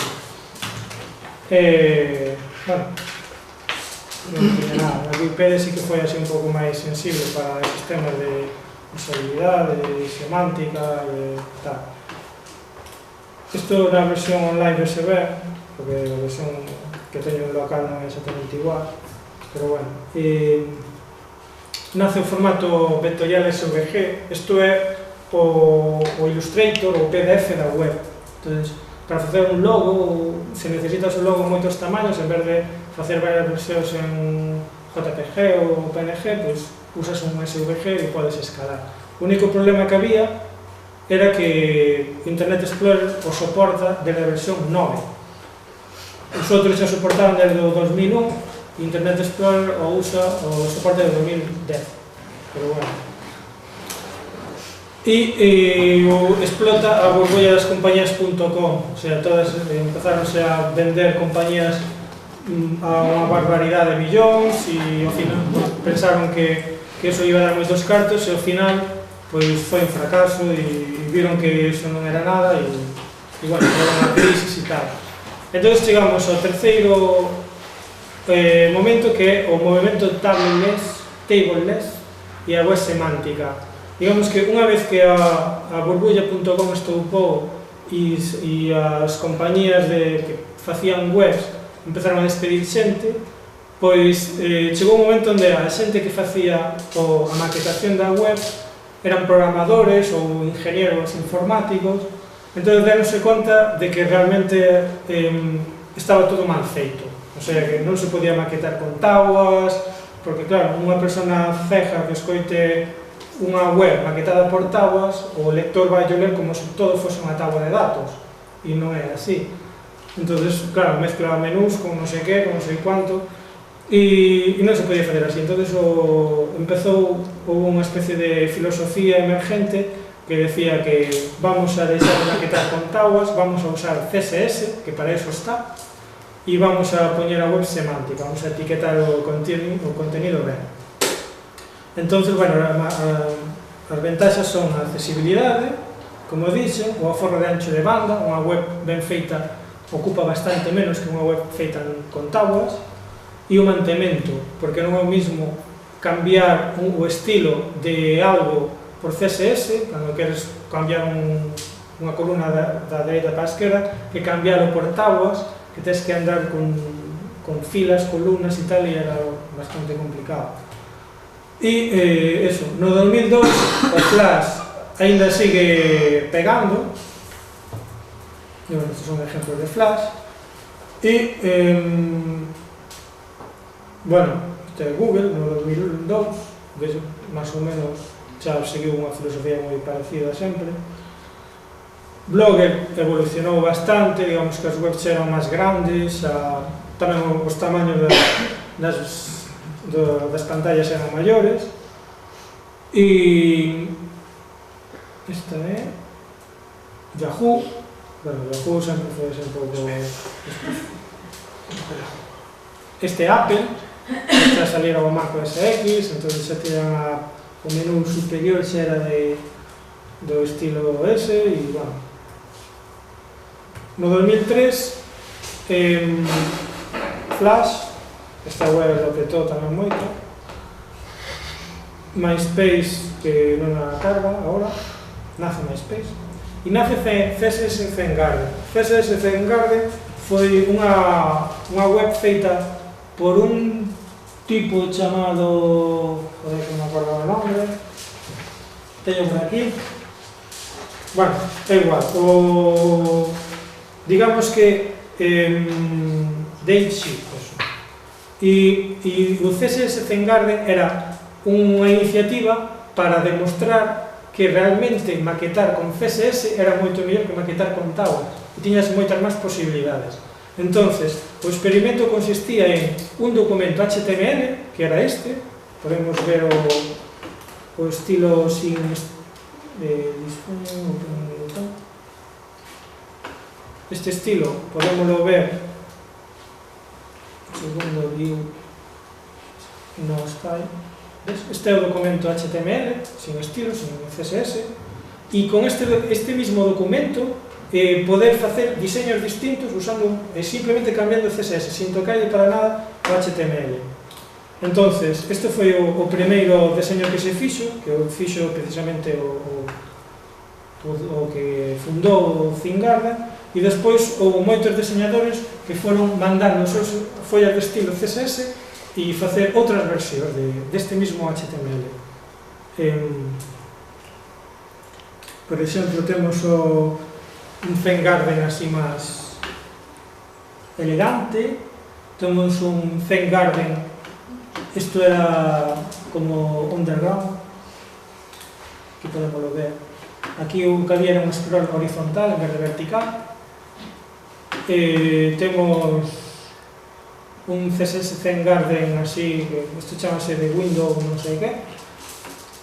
Bueno, non tiene nada. A Wikipedia sí que foi así un pouco máis sensible para estes temas de usabilidade, de semántica e tal. Isto na versión online se ve, porque a versión que teño en local non é exactamente igual, pero bueno. Nace o formato vectorial SVG, isto é o Illustrator ou PDF da web. Entón, para facer un logo, se necesitas un logo en moitos tamaños, en vez de facer varias versións en JPG ou PNG, pois usas un SVG e podes escalar. O único problema que había era que Internet Explorer o soporta desde a versión 9. Os outros xa soportaban desde o 2001, Internet Explorer o soporta desde 2010. Pero bueno. E explota a burbulla das compañías.com, o sea, todas empezaronse a vender compañías a unha barbaridade de millóns e ao final pensaron que eso iba a dar moitos cartos e ao final pois foi un fracaso e viron que eso non era nada e bueno, era unha crisis e tal. Entón chegamos ao terceiro momento que é o movimento tableless e a web semántica. Digamos que unha vez que a burbulla.com estoupou e as compañías que facían webs empezaron a despedir xente, pois chegou un momento onde a xente que facía a maquetación da web eran programadores ou ingenieros informáticos, entón deronse conta de que realmente estaba todo mal feito, o sea, que non se podía maquetar con tábuas, porque claro, unha persona cega que escoite unha web maquetada por tábuas, o lector vai ler como se todo fose unha tábua de datos, e non é así. Entón, claro, mezcla menús con non sei que, con non sei cuánto, e non se podía facer así. Entón, empezou unha especie de filosofía emergente que decía que vamos a deixar de maquetar con tábuas, vamos a usar CSS, que para eso está, e vamos a poñer a web semántica, vamos a etiquetar o contenido ben. Entón, bueno, as ventaxas son a accesibilidade, como dixen, o aforro de ancho de banda, unha web ben feita ocupa bastante menos que unha web feita con tábuas, e o mantemento, porque non é o mismo cambiar o estilo de algo por CSS, cando queres cambiar unha columna da dereita para a esquerda, que cambiarlo por tábuas, que tens que andar con filas, columnas e tal, e era bastante complicado. E eso, no 2002 o Flash ainda sigue pegando, estes son exemplos de Flash, e bueno, este é Google no 2002, máis ou menos xa seguiu unha filosofía moi parecida sempre. Blogger evolucionou bastante, digamos que as webs eran máis grandes, tamén os tamaños das pantallas eran maiores, e esta é Yahoo. Bueno, Yahoo sempre foi un pouco... Este é Apple, está a salir ao Mac OS X, entón xa tiran o menú superior xa era do estilo S, e bueno. No 2003, Flash, esta web lo petou tamén moito. MySpace, que non a carga agora, nace MySpace. E nace CSS Zengarden. CSS Zengarden foi unha web feita por un tipo chamado... joder, que non me acordo o nome. Teño por aquí. Bueno, é igual. Digamos que Datesheet. E o CSS Zengarden era unha iniciativa para demostrar que realmente maquetar con CSS era moito mellor que maquetar con tábuas e tiñas moitas máis posibilidades. Entonces, o experimento consistía en un documento HTML, que era este, podemos ver o estilo sin este estilo, podémoslo ver segundo view no está aí. Este é o documento HTML, sin estilo, sin CSS, e con este mismo documento poder facer diseños distintos usando simplemente cambiando CSS, sin tocarlle para nada o HTML. Entonces, este foi o primeiro deseño que se fixo, que o fixo precisamente o que fundou o ThinkGarden, e despois houve moitos diseñadores que foron mandando as súas follas de estilo CSS e facer outras versións deste mismo HTML. Por exemplo, temos un ThinkGarden así máis elegante, temos un ThinkGarden, isto era como underground, aquí podemos ver, aquí o que había era un scroll horizontal en vez de vertical, temos un CSS ThinkGarden así, isto chamase de window non sei que,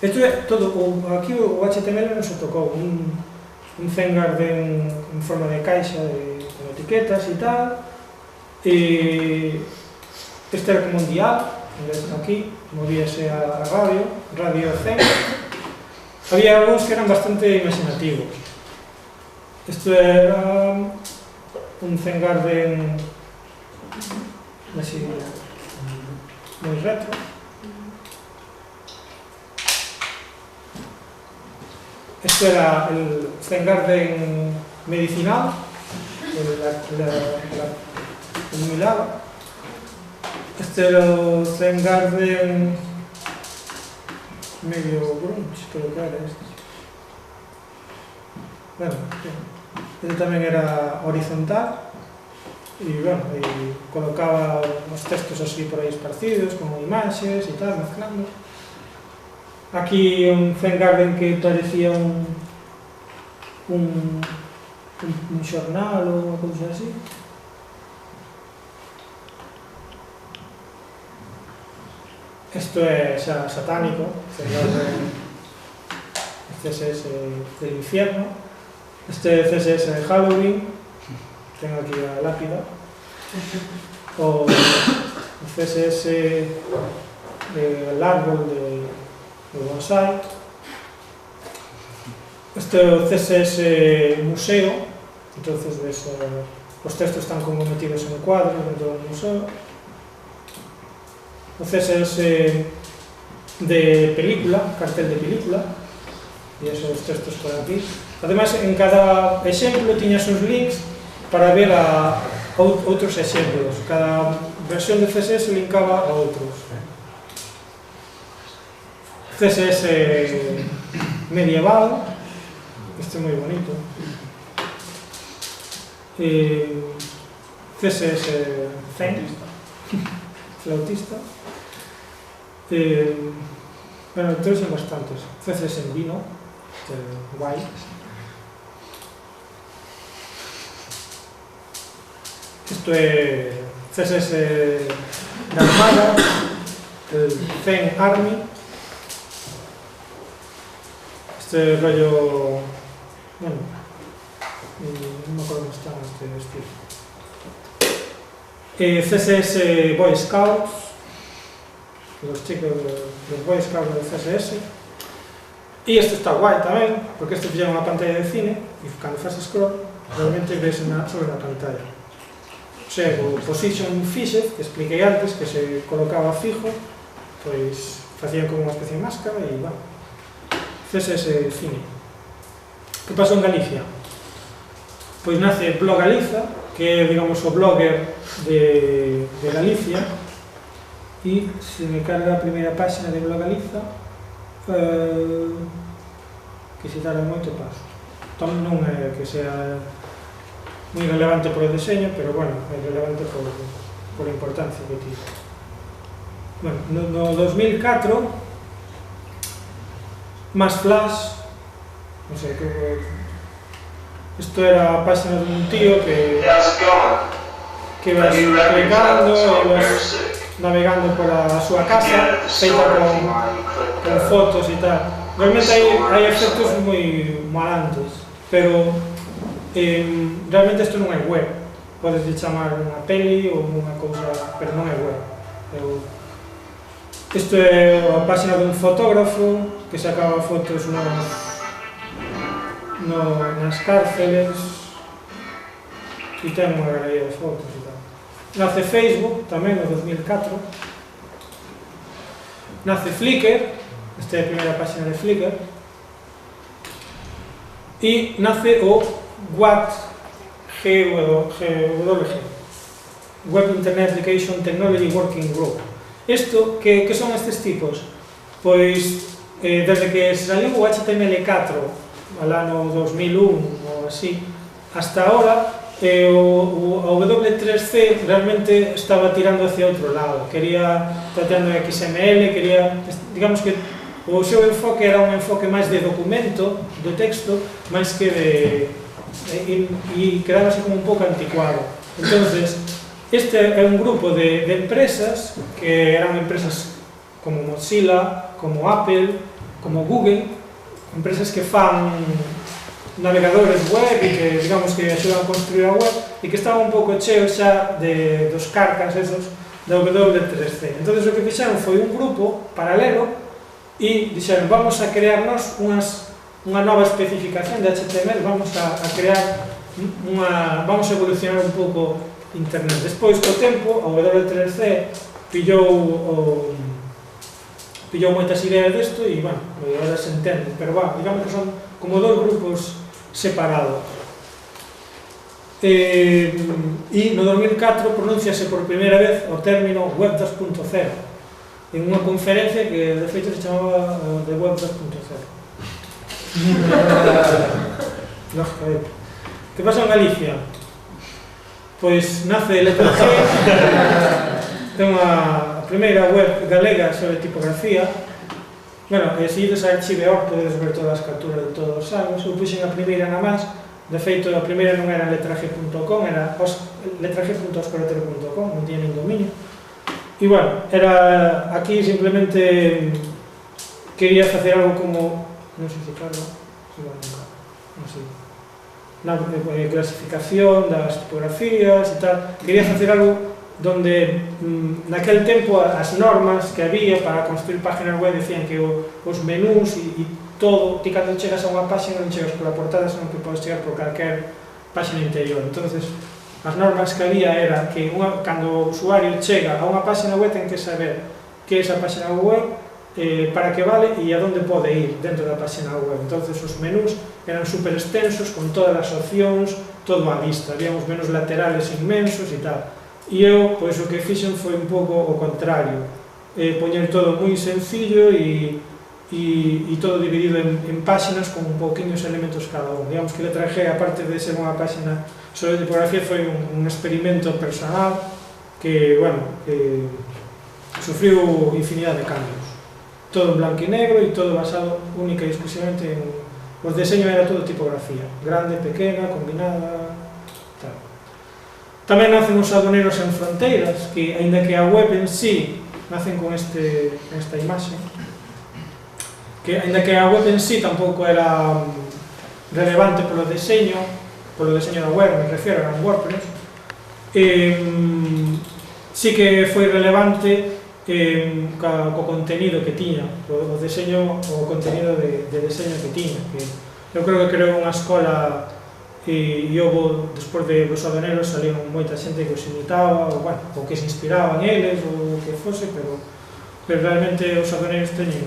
isto é todo, aquí o HTML non se tocou, un ThinkGarden en forma de caixa con etiquetas e tal, este era como un dial, aquí movíase a radio Zen. Había algúns que eran bastante imaginativos. Isto era un ThinkGarden así moi retro. Isto era el ThinkGarden medicinal, el milagro. Este era o ThinkGarden medio grunge, creo que era este. Bueno, este tamén era horizontal e, bueno, colocaba os textos así por aí esparcidos, con imaxes e tal, mezclando. Aquí un ThinkGarden que parecía un xornal ou unha cousa así. Isto é xa satánico, CSS del infierno. Este CSS de Halloween, tengo aquí a lápida. O CSS del árbol de bonsai. Este é o CSS museo, entonces ves, os textos están como metidos en cuadros dentro do museo. O CSS de película, cartel de película, e esos textos por aquí. Ademais, en cada exemplo tiñas uns links para ver outros exemplos. Cada versión de CSS linkaba a outros. CSS medieval, este é moi bonito. CSS Zen, flautista. Bueno, todos son bastantes. CSS en vino, guai. Isto é CSS de Armada, el Zen Army. Este rollo, bueno, non me acordo como está este estilo. CSS Boy Scouts, los chicos los Boy Scouts de CSS. E isto está guai tamén, porque isto fixeron unha pantalla de cine e cando faz scroll realmente ves sobre na pantalla. O sea, o position fixed, que expliquei antes, que se colocaba fijo, pois facían como unha especie de máscara e, bueno, CSS cine. Que pasou en Galicia? Pois nace Blog Galiza, que é, digamos, o blogger de Galicia, e se me carga a primeira páxina de Blog Galiza, que se dará moito paso. Entón non é que sea moi relevante por o deseño, pero, bueno, é relevante por a importancia que tiene. Bueno, no 2004, máis Flash, non sei, isto era a páxina dun tío que ibas navegando pola súa casa, feita con fotos e tal. Realmente hai efectos moi malantes, pero realmente isto non é web, podes chamar unha peli ou unha cousa, pero non é web. Isto é a página dun fotógrafo que sacaba fotos nas cárceles e ten unha galería de fotos e tal. Nace Facebook tamén no 2004, nace Flickr, esta é a primeira página de Flickr, e nace o GWG, Web Internet Application Technology Working Group. Isto, que son estes tipos? Pois, desde que saliu o HTML4 al ano 2001 ou así, hasta ahora, o W3C realmente estaba tirando hacia outro lado, quería tratando XML, quería, digamos que o seu enfoque era un enfoque máis de documento, de texto, máis que de... e quedaba así como un pouco anticuado. Entonces, este é un grupo de empresas que eran empresas como Mozilla, como Apple, como Google, empresas que fan navegadores web e que, digamos, que axudan a construir a web e que estaban un pouco cheos xa dos carcas esos da W3C. Entón, o que fixeron foi un grupo paralelo e dixeron, vamos a crearnos unha nova especificación de HTML, vamos a crear vamos a evolucionar un pouco Internet. Despois, co tempo, a W3C pillou moitas ideas disto e, bueno, agora se entende, pero, digamos que son como dos grupos separados. E no 2004 pronunciase por primeira vez o término Web 2.0 en unha conferencia que, de feito, se chamaba de Web 2.0. Que pasa en Galicia? Pois nace Letra G, ten a primeira web galega sobre tipografía. Bueno, se ides a Archive.org podedes ver todas as capturas de todos os anos. Eu puxen a primeira na máis, de feito a primeira non era letrag.com, era letrag.oscorotero.com, non tiña nin dominio. E, bueno, era aquí simplemente quería facer algo como, non sei se claro, non sei, na clasificación das tipografías e tal, quería facer algo donde naquel tempo as normas que había para construir páginas web decían que os menús e todo, ti cando chegas a unha página non chegas pola portada, senón que podes chegar por calquer página interior. Entonces, as normas que había era que cando o usuario chega a unha página web ten que saber que é esa página web, para que vale e a onde pode ir dentro da página web. Entonces, os menús eran super extensos, con todas as opcións, todo á vista. Había uns menús laterales inmensos e tal. E eu, pois, o que fixen foi un pouco o contrario. Poñer todo moi sencillo e todo dividido en páxinas con un pouquiños elementos cada un. Digamos que Letra G, aparte de ser unha páxina sobre tipografía, foi un experimento personal que, bueno, sufriu infinidade de cambios. Todo en blanco e negro e todo basado única e exclusivamente en... O deseño era todo tipografía, grande, pequena, combinada, tal. Tamén nacen os aduaneiros en fronteiras, que, aínda que a web en sí, nacen con esta imaxe, que, aínda que a web en sí tampouco era relevante polo deseño da web, me refiero, era un WordPress, sí que foi relevante co contenido que tiña, o deseño, o contenido de deseño que tiña, que eu creo que creou unha escola e houve, despois de los aduaneiros, salieron moita xente que os imitaba, ou, bueno, ou que se inspiraba en eles, ou o que fose, pero realmente os aduaneiros teñen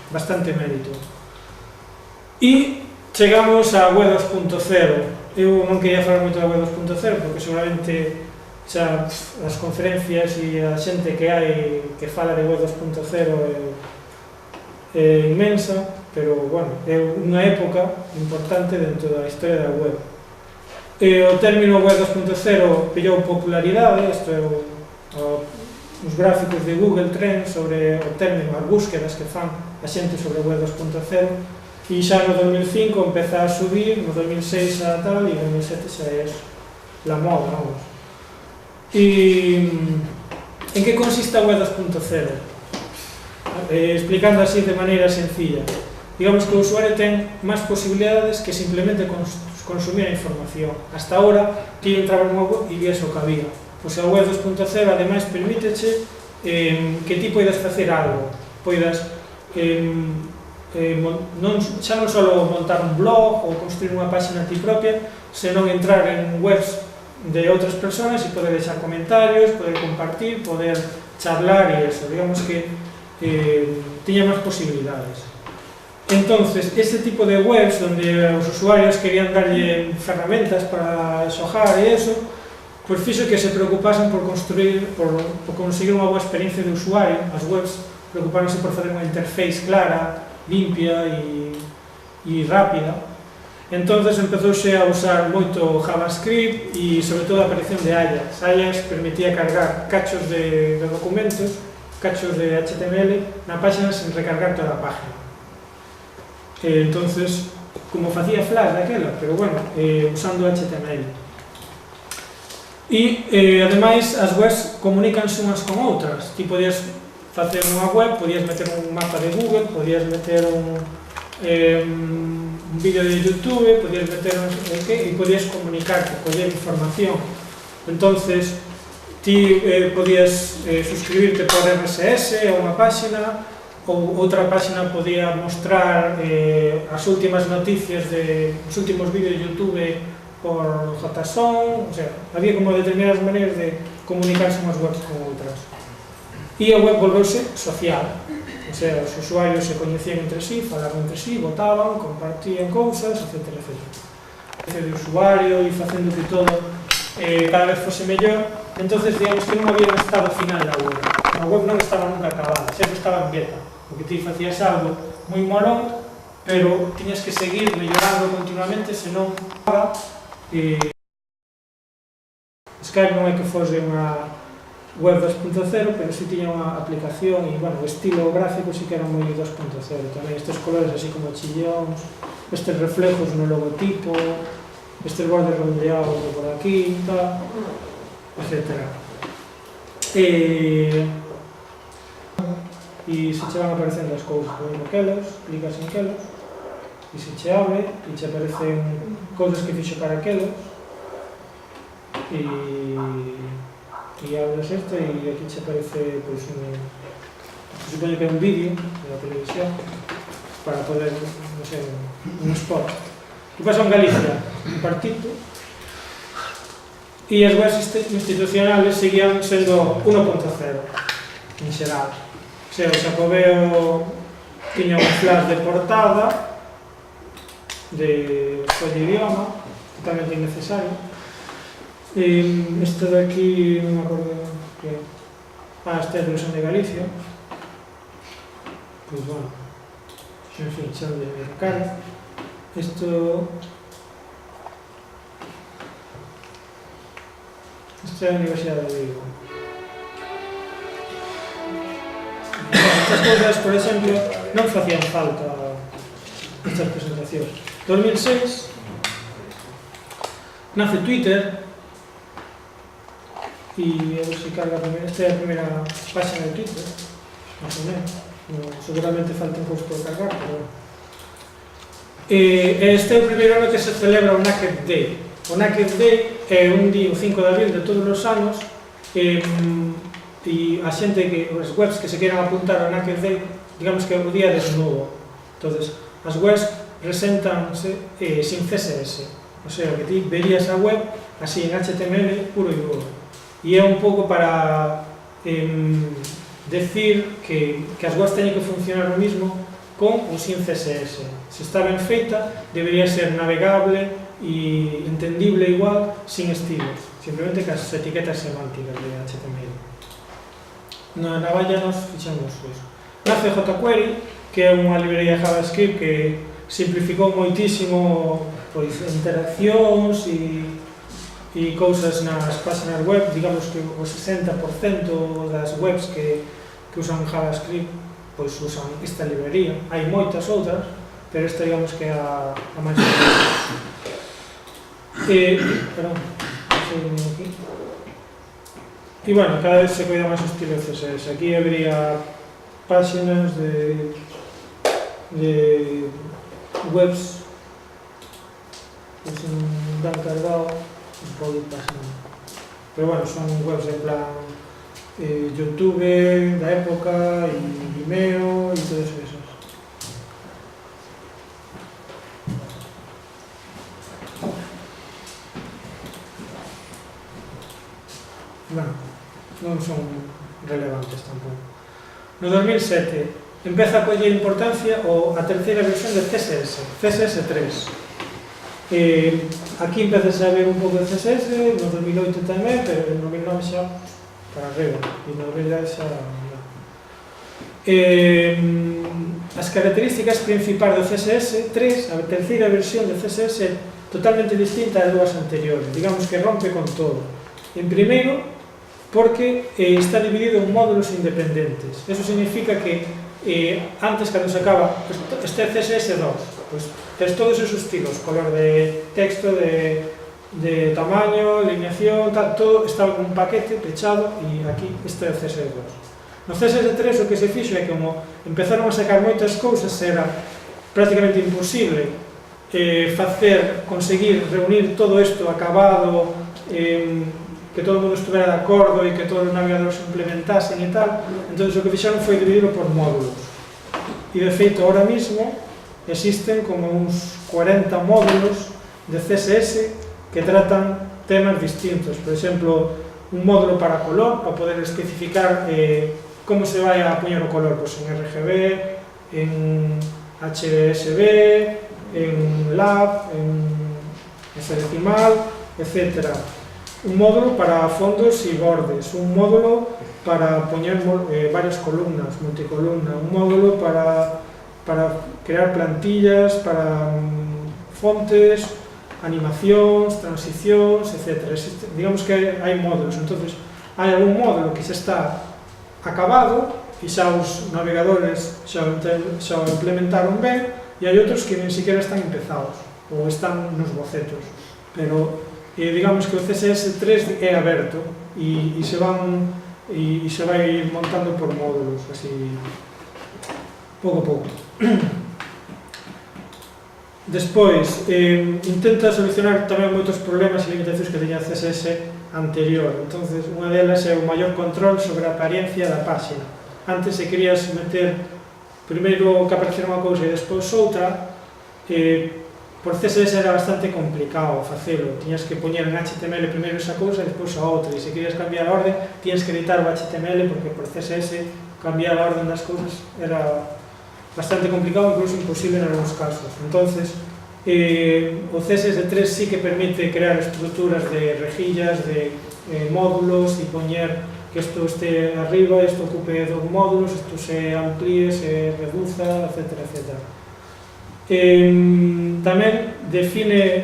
bastante mérito. E chegamos a Web 2.0. Eu non quería falar moito da Web 2.0, porque seguramente xa as conferencias e a xente que hai que fala de Web 2.0 é inmensa, pero, bueno, é unha época importante dentro da historia da web. O término Web 2.0 pillou popularidade, isto é os gráficos de Google Trends sobre o término, as búsquedas que fan a xente sobre Web 2.0, e xa no 2005 empeza a subir, no 2006 a tal, e no 2007 xa é la moda, vamos. E en que consiste a Web 2.0? Explicando así de maneira sencilla. Digamos que o usuario ten máis posibilidades que simplemente consumir a información. Hasta ahora, ti entrabas nunha web e vías o que había. Pois a web 2.0, ademais, permíteche que ti poidas facer algo, poidas xa non só montar un blog ou construir unha página ti propia, senón entrar en webs de outras persoas e poder deixar comentarios, poder compartir, poder charlar e eso, digamos que tiña máis posibilidades. Entonces, este tipo de webs onde os usuarios querían darlle ferramentas para xogar e eso, pois fixo que se preocupasen por conseguir unha boa experiencia de usuario. As webs preocuparonse por facer unha interface clara, limpia e rápida. Entonces empezouse a usar moito JavaScript e sobre todo a aparición de Ajax. Ajax permitía cargar cachos de documentos, cachos de HTML na página sen recargar toda a página. Entonces, como facía Flash daquela, pero bueno, usando HTML. E, ademais, as webs comunícanse unhas con outras. Ti podías facer unha web, podías meter un mapa de Google, podías meter un vídeo de YouTube, podías meter e podías comunicarte, coller información. Entonces, ti podías suscribirte por RSS a unha página, ou outra página podía mostrar as últimas noticias os últimos vídeos de YouTube por JSON, o sea, había como determinadas maneiras de comunicarse unhas webs con outras. E a web volveuse social, o sea, os usuarios se coñecían entre sí, falaban entre sí, votaban, compartían cousas, etc. De usuario e facendo que todo cada vez fose mellor. Entonces, digamos que non había un estado final da web. A web non estaba nunca acabada, sempre estaba en beta, porque ti facías algo moi molón, pero tiñas que seguir mellorando continuamente, senón Skype non é que fose unha web 2.0, pero si tiña unha aplicación e, bueno, o estilo gráfico si que era moi 2.0 tamén, estes colores así como chillóns, estes reflejos no logotipo, estes bordes redondeados por aquí, tal, etc. E se che van aparecendo as cousas, aquelas, clicas en aquelas, e se che abre, e che aparecen cousas que fixo para aquelas, e abres isto e aquí che aparece, pois, supoño que é un vídeo da televisión para poder, non sei, un spot. Que pasa en Galicia? Un partido e as webs institucionales seguían sendo 1.0 en xeral. O sea, o Xacobeo tiña un flash de portada de idioma, totalmente innecesario. Este de aquí, non me acordo que... este é de versión de Galicia. Pois, bueno, en fin, xa de recarga. Isto é a Universidade de Vigo. Estas cousas, por exemplo, non facían falta estas presentacións. 2006 nace Twitter e a ver se carga a primeira. Esta é a primeira página de Twitter, máis ou menos. Seguramente faltan cousas por cargar, pero... Este é o primeiro ano que se celebra o Naked Day. O Naked Day é un día, o 5 de abril de todos os anos, e a xente que, as webs que se queran apuntar ao Naked Day, digamos que é o día desnudo. Entonces, as webs presentanse sin CSS, o sea, que ti verías a web así en HTML puro e duro. E é un pouco para decir que as webs teñen que funcionar o mismo con ou sin CSS. Se está ben feita, debería ser navegable e entendible igual, sin estilos, simplemente que as etiquetas semánticas de HTML. Na Navalla nos fixamos iso. Nace jQuery, que é unha librería JavaScript que simplificou moitísimo interaccións e cousas nas páxinas web. Digamos que o 60% das webs que usan JavaScript pois usan esta librería. Hai moitas outras, pero esta digamos que é a máis perdón, aquí. E bueno, cada vez se cuida máis o estilo CSS. Aquí habría páxinas de webs pois un dan cargado, un pode ir pasando. Pero bueno, son webs en plan YouTube da época, e Vimeo, e todos esos. Bueno, non son relevantes tampouco. No 2007 empeza a coller importancia a terceira versión de CSS, CSS3. Aquí empeza a ver un pouco de CSS, no 2008 tamén, pero no 2009 xa para arriba, e no 2010 xa non. As características principais do CSS3, a terceira versión de CSS é totalmente distinta das dúas anteriores, digamos que rompe con todo. En primeiro, porque está dividido en módulos independentes. Eso significa que antes, cando se acaba este CSS2, pues, tens todos esos estilos, color de texto, de tamaño, alineación, tal, todo está en un paquete pechado, e aquí este é o CSS2. No CSS3 o que se fixo é que, como empezaron a sacar moitas cousas, era prácticamente imposible conseguir reunir todo isto acabado, que todo o mundo estuvera de acordo e que todos os navegadores implementasen e tal. Entón, o que fixeron foi dividirlo por módulos. E, de feito, ahora mismo existen como uns 40 módulos de CSS que tratan temas distintos. Por exemplo, un módulo para color, para poder especificar como se vai a poñer o color, pois en RGB, en HSB, en LAB, en hexadecimal, etc. Un módulo para fondos e bordes, un módulo para poñer varias columnas, multicolumna, un módulo para crear plantillas, para fontes, animacións, transicións, etc. Digamos que hai módulos, entonces hai algún módulo que xa está acabado e xa os navegadores xa o implementaron ben, e hai outros que nin siquiera están empezados ou están nos bocetos, pero digamos que o CSS3 é aberto e se vai ir montando por módulos, así, pouco a pouco. Despois, intenta solucionar tamén moitos problemas e limitacións que teña o CSS anterior. Entonces, unha delas é o maior control sobre a apariencia da páxina. Antes, se querías meter primeiro que aparecera unha cousa e despois outra, por CSS era bastante complicado facelo. Tiñas que poñer en HTML primeiro esa cousa e despois a outra, e se querías cambiar a orden, tiñas que editar o HTML, porque por CSS cambiar a orden das cousas era bastante complicado, incluso imposible en algúns casos. Entonces, o CSS3 sí que permite crear estruturas de rejillas, de módulos, e poñer que isto esté arriba, isto ocupe dos módulos, isto se amplíe, se reduza, etc. Tamén define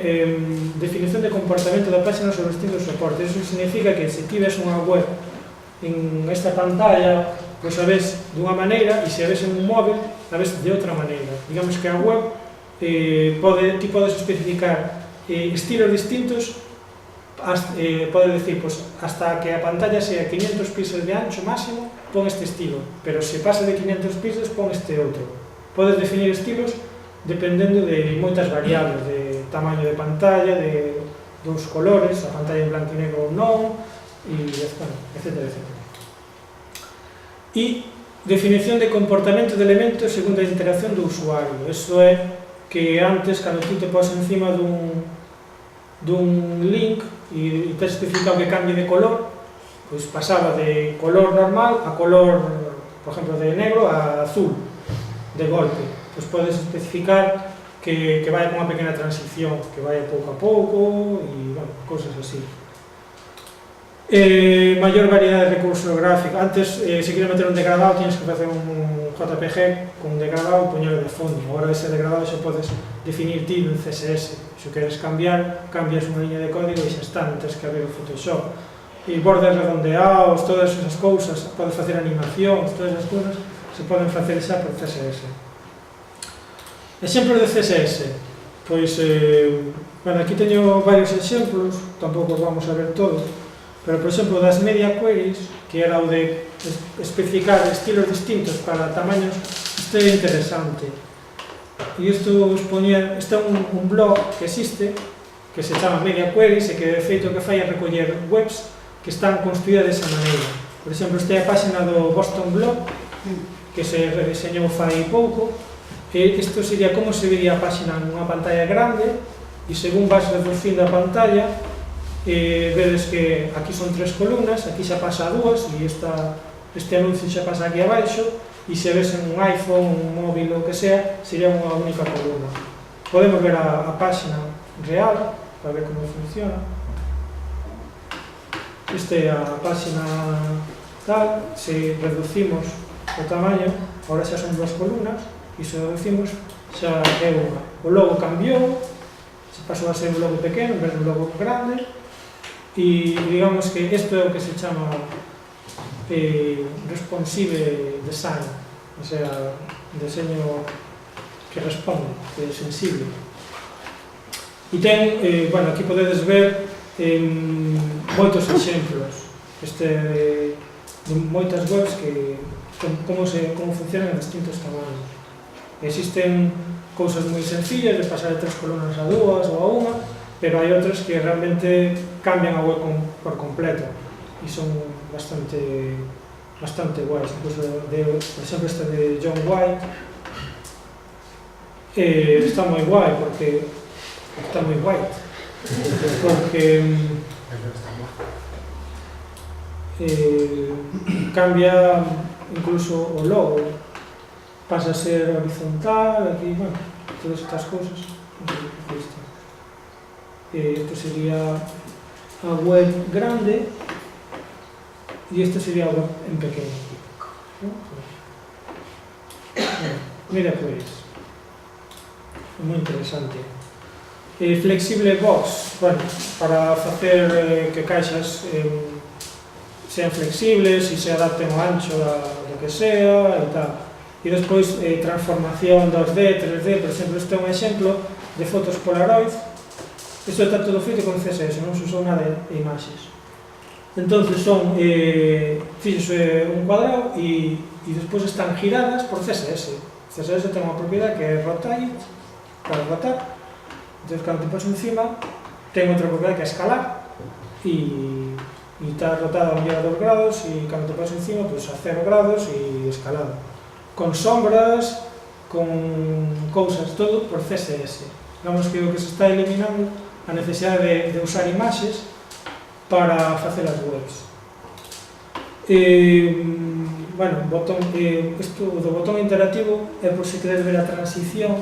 definición de comportamento da página sobre distintos soportes. Eso significa que se ti ves unha web en esta pantalla, pois a ves dunha maneira, e se a ves en un móvil, a ves de outra maneira. Digamos que a web ti podes especificar estilos distintos, podes decir, pois, hasta que a pantalla sea 500 píxeles de ancho máximo, pon este estilo, pero se pasa de 500 píxeles, pon este outro. Podes definir estilos dependendo de moitas variables, de tamaño de pantalla, dos colores, a pantalla en blanco e negro ou non, etc. E definición de comportamento de elementos segundo a interacción do usuario. Iso é que antes, cando ti te pos encima dun link e te especificado que cambie de color, pois pasaba de color normal a color, por exemplo, de negro a azul, de golpe. Pois podes especificar que vai con unha pequena transición, que vai pouco a pouco, e, bueno, cousas así. Maior variedade de recursos gráficos. Antes, se querías meter un degradado, tienes que facer un JPG con un degradado e poñelo de fondo. Agora ese degradado xa podes definir ti en CSS. Se queres cambiar, cambias unha liña de código e xa está, non tens que abrir o Photoshop. E bordes redondeados, todas esas cousas, podes facer animacións, todas as cousas se poden facer xa por CSS. Exemplos de CSS. Pois, bueno, aquí teño varios exemplos, tampouco os vamos a ver todos, pero, por exemplo, das media queries, que era o de especificar estilos distintos para tamaños, isto é interesante. E isto os ponía, este é un blog que existe, que se chama Media Queries e que de feito o que fai é recoller webs que están construídas desa maneira. Por exemplo, esta é a página do Boston Blog, que se rediseñou fai pouco, e isto sería como se vería a página nunha pantalla grande, e según vas reducindo a pantalla, vedes que aquí son 3 columnas, aquí xa pasa a 2, e este anuncio xa pasa aquí abaixo, e se ves en un iPhone, un móvil ou que sea, sería unha única columna. Podemos ver a página real, para ver como funciona. Esta é a página tal, se reducimos o tamaño, agora xa son 2 columnas, e se reducimos xa é unha. O logo cambiou, se pasou a ser un logo pequeno, en vez de un logo grande, e digamos que isto é o que se chama responsive design, o sea, diseño que responde, que é sensible. E ten, bueno, aquí podedes ver moitos exemplos de moitas webs que como funcionan en distintos tamaños. Existen cousas moi sencillas de pasar de 3 columnas a 2 ou a 1, pero hai outras que realmente cambian a web por completo e son bastante guais. Incluso, por exemplo, esta de John White está moi guai porque está moi white porque cambia incluso o logo, pasa a ser horizontal, aquí, bueno, todas estas cousas. Isto sería a web grande e isto sería a web en pequeno. Mira, pues, moi interesante. Flexible box, bueno, para facer que caixas sean flexibles e se adapten ao ancho do que sea e tal. E despois transformación 2D, 3D, por exemplo, este é un exemplo de fotos Polaroid. Isto está todo feito con CSS, non se usou nada de imaxes. Entón, fixo un cuadrado e despois están giradas por CSS. CSS ten unha propiedade que é rotate, para rotar. Entón, cando te pos encima, ten outra propiedade que é escalar e está rotada a 2 grados e cando te pos encima, pues, a 0 grados e escalado. Con sombras, con cousas, todo por CSS. Digamos que o que se está eliminando a necesidade de usar imaxes para facer as webs. Bueno, isto do botón interactivo é por se queres ver a transición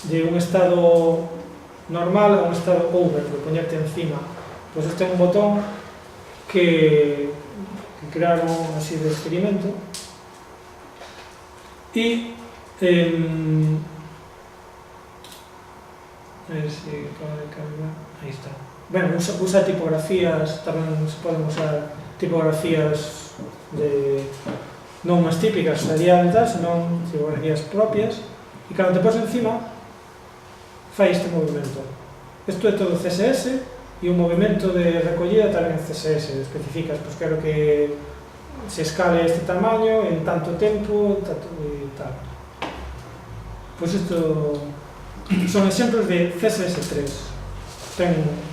de un estado normal a un estado over, de poñerte encima. Pois este é un botón que crearon así de experimento e a ver se acaba de cargar, aí está. Bueno, usa tipografías, tamén se poden usar tipografías non as típicas adiantas, senón tipografías propias, e cando te pos encima fai este movimento. Isto é todo CSS e o movimento de recollida tamén en CSS, especificas, pois quero que se escale este tamaño en tanto tempo e tal. Pois isto son exemplos de CSS3.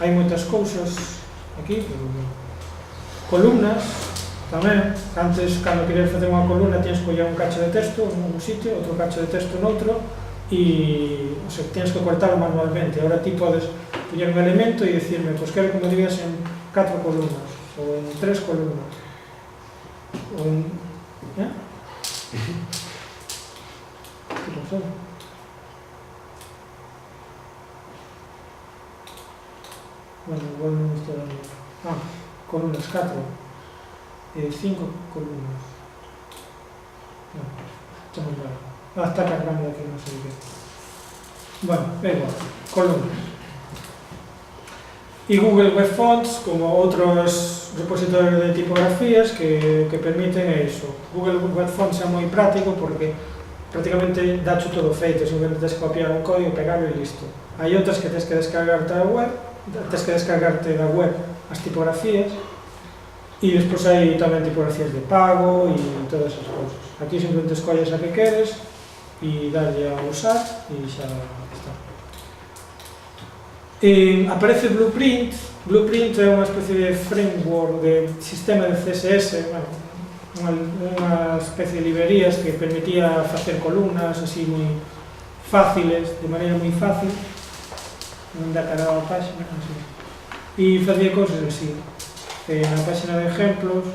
Hai moitas cousas aquí, columnas tamén. Antes, cando querías facer unha columna, tienes que coller un cacho de texto nun sitio, outro cacho de texto noutro e tienes que cortarlo manualmente. Agora ti podes poñer un elemento e dicirme, pois quero que me digas en 4 columnas ou en 3 columnas ou en... Que pasou? Bueno, igual non me estou dando... columnas 4 5 columnas non, está moi claro. Está cargando aquí, non sei que. Bueno, é igual, columnas. E Google Web Fonts, como outros repositorios de tipografías que permiten iso. Google Web Fonts é moi práctico porque prácticamente dacho todo feito, simplemente tens que copiar un código, pegarlo e listo. Hai outras que tens que descargarte da web as tipografías e despois hai tamén tipografías de pago e todas esas cousas. Aquí simplemente escolles a que queres e darlle a usar e xa está. Aparece Blueprint. Blueprint é unha especie de framework de sistema de CSS, bueno, unha especie de librerías que permitía facer columnas así moi fáciles, de maneira moi fácil, non dá cara a página, así. E facía cousas así. Na página de ejemplos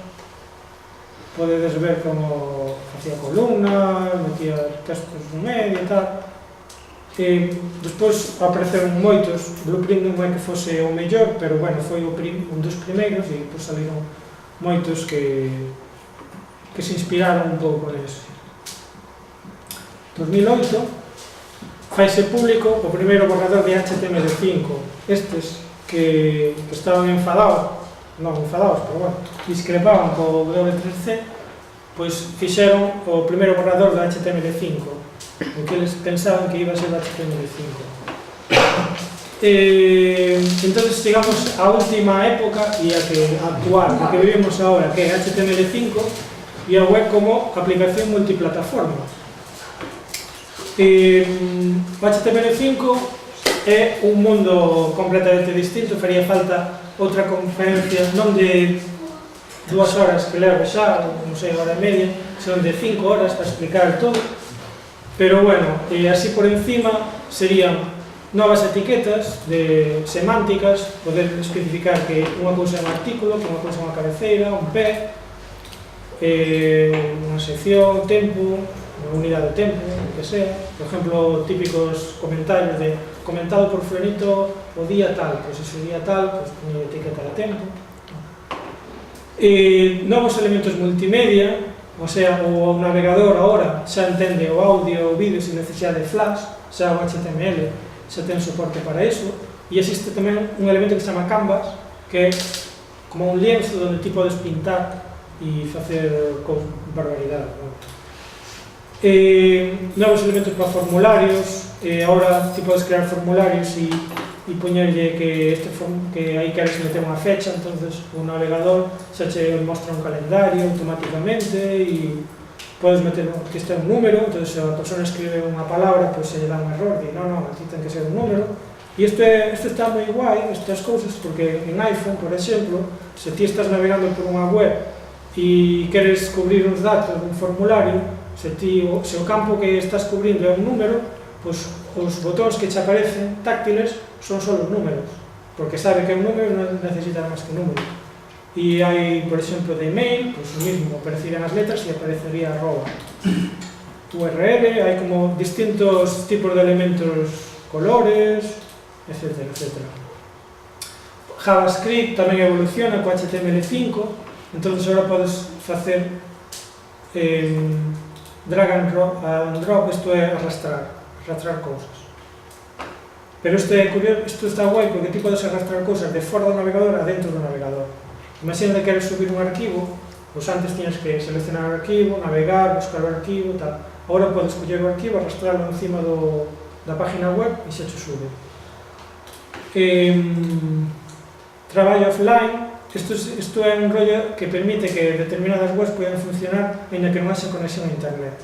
podedes ver como facía columnas, metía textos no medio e tal. Despois apareceron moitos. Blueprint non é que fose o mellor, pero bueno, foi un dos primeiros e depois saliron moitos que se inspiraron un pouco neso. 2008 faise público o primeiro borrador de HTML5. Estes que estaban enfadados, pero bueno, discrepaban co W3C, pois fixeron o primeiro borrador de HTML5, o que eles pensaban que iba a ser o HTML5. Entonces, digamos, a última época e a que actual, a que vivimos agora, que é HTML5 e a web como aplicación multiplataforma. O HTML5 é un mundo completamente distinto, faría falta outra conferencia non de 2 horas que levo xa, non sei, hora e media, senón de 5 horas para explicar todo. Pero bueno, así por encima serían novas etiquetas de semánticas, poder especificar que unha cousa é un artículo, que unha cousa é unha cabeceira, un pé, unha sección, tempo, unha unidade de tempo, o que sea. Por exemplo, típicos comentarios de comentado por Fulanito o día tal, pois ese día tal, pois teña etiqueta de tempo. Novos elementos multimedia, o sea, o navegador agora xa entende o audio, o vídeo sin necesidade de flash, xa o HTML xa ten soporte para iso, e existe tamén un elemento que se chama Canvas, que é como un lienzo onde ti podes pintar e facer barbaridade. Novos elementos para formularios, agora ti podes crear formularios e poñerlle que aí queres meter unha fecha, entonces o navegador xa che mostra un calendario automáticamente e podes meter que este é un número, entonces se a persona escribe unha palabra, pois se lle dá un error, di non, aquí ten que ser un número. E isto está moi guai, estas cousas, porque en iPhone, por exemplo, se ti estás navegando por unha web e queres cubrir uns datos dun formulario, se o campo que estás cubrindo é un número, pois os botóns que che aparecen táctiles son só os números, porque sabe que é un número e non necesita máis que un número. E hai, por exemplo, de email, pois o mismo, aparecerían as letras e aparecería arroba. URL, hai como distintos tipos de elementos, colores, etc. JavaScript tamén evoluciona co HTML5, entonces agora podes facer drag and drop, isto é arrastrar cousas. Pero isto está guai porque ti podes arrastrar cousas de fora do navegador a dentro do navegador. Imagina que queres subir un arquivo, pois antes tiñas que seleccionar o arquivo, navegar, buscar o arquivo, tal. Agora podes coller o arquivo, arrastrarlo encima da página web e xa te sube. Traballo offline, isto é un rollo que permite que determinadas webs poden funcionar ainda que non haxa conexión a internet.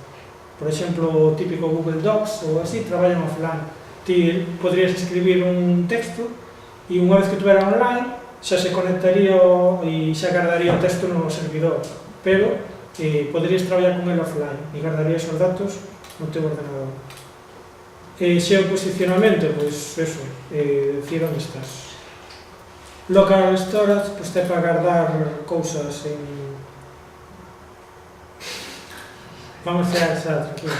Por exemplo, o típico Google Docs ou así, traballan offline. Ti podrías escribir un texto e unha vez que tuvera online xa se conectaría e xa guardaría o texto no servidor, pero poderías traballar con ele offline e guardarías os datos no teu ordenador. Xeoposicionamento, pois eso, decir onde estás. Local storage, pois é para guardar cousas en... Vamos a xa, tranquilo.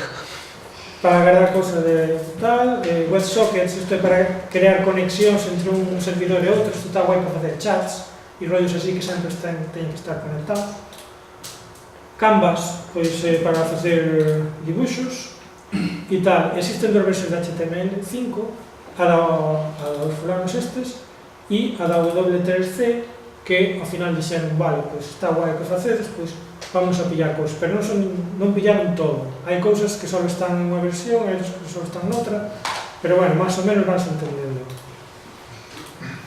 Para guardar cousas de tal, WebSockets, isto é para crear conexións entre un servidor e outro, isto está guai para facer chats e rollos así que sempre teñen que estar conectados. Canvas, pois para facer dibuixos e tal. Existen dos versións de HTML5, a dos fulanos estes e a da W3C, que ao final dixeron, vale, pois está guai que facedes, pois vamos a pillar cousas, pero non pillaron todo. Hai cousas que só están en unha versión, hai outras que só están noutra, pero bueno, máis ou menos vas entendendo.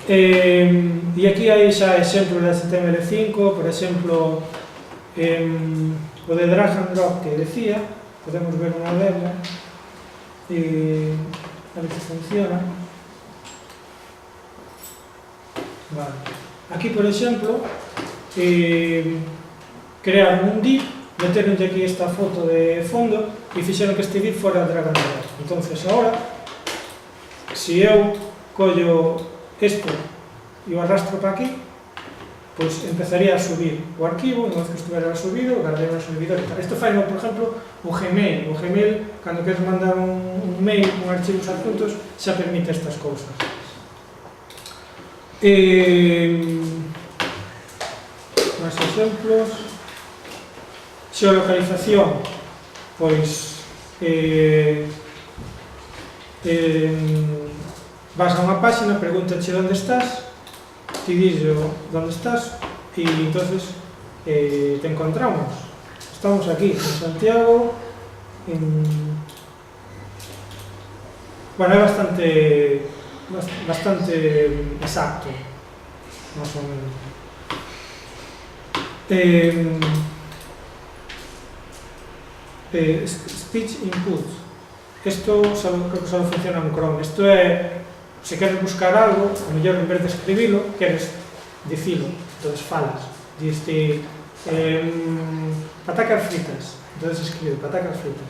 E aquí hai xa exemplos de HTML5, por exemplo, o de drag and drop que decía, podemos ver unha demo, a ver se funciona. Vale. Aquí, por exemplo, crearon un div, meteron aquí esta foto de fondo e fixeron que este div fora drag and drop. Entonces, ahora, se eu collo isto e o arrastro para aquí, pois empezaría a subir o arquivo, unha vez que estivera subido, guardei no servidor e tal. Isto fai, por exemplo, o Gmail. O Gmail, cando queres mandar un mail con archivos adjuntos, xa permite estas cousas. Máis exemplos. Xeolocalización, pois vas a unha páxina, pregúntache onde estás, ti dixo onde estás e entonces te encontramos. Estamos aquí en Santiago, bueno, é bastante exacto, más ou menos. Speech input. Isto creo que só funciona en Chrome. Isto é, se queres buscar algo, a mellor en vez de escribilo, queres dicilo. Entonces falas. Diste patacas fritas. Entonces escribe patacas fritas.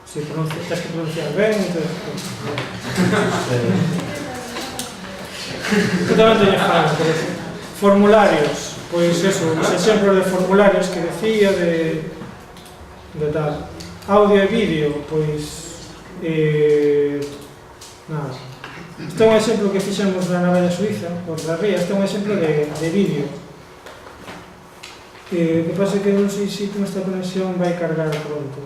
Se tens que pronunciar ben, entonces... Isto tamén teño falas, pero formularios. Pois eso, os exemplos de formularios que decía de tal. Audio e vídeo, pois nada. Este é un exemplo que fixemos na Navalla Suiza, outra ría. Este é un exemplo de vídeo. O que pasa é que non sei se con esta conexión vai cargar pronto.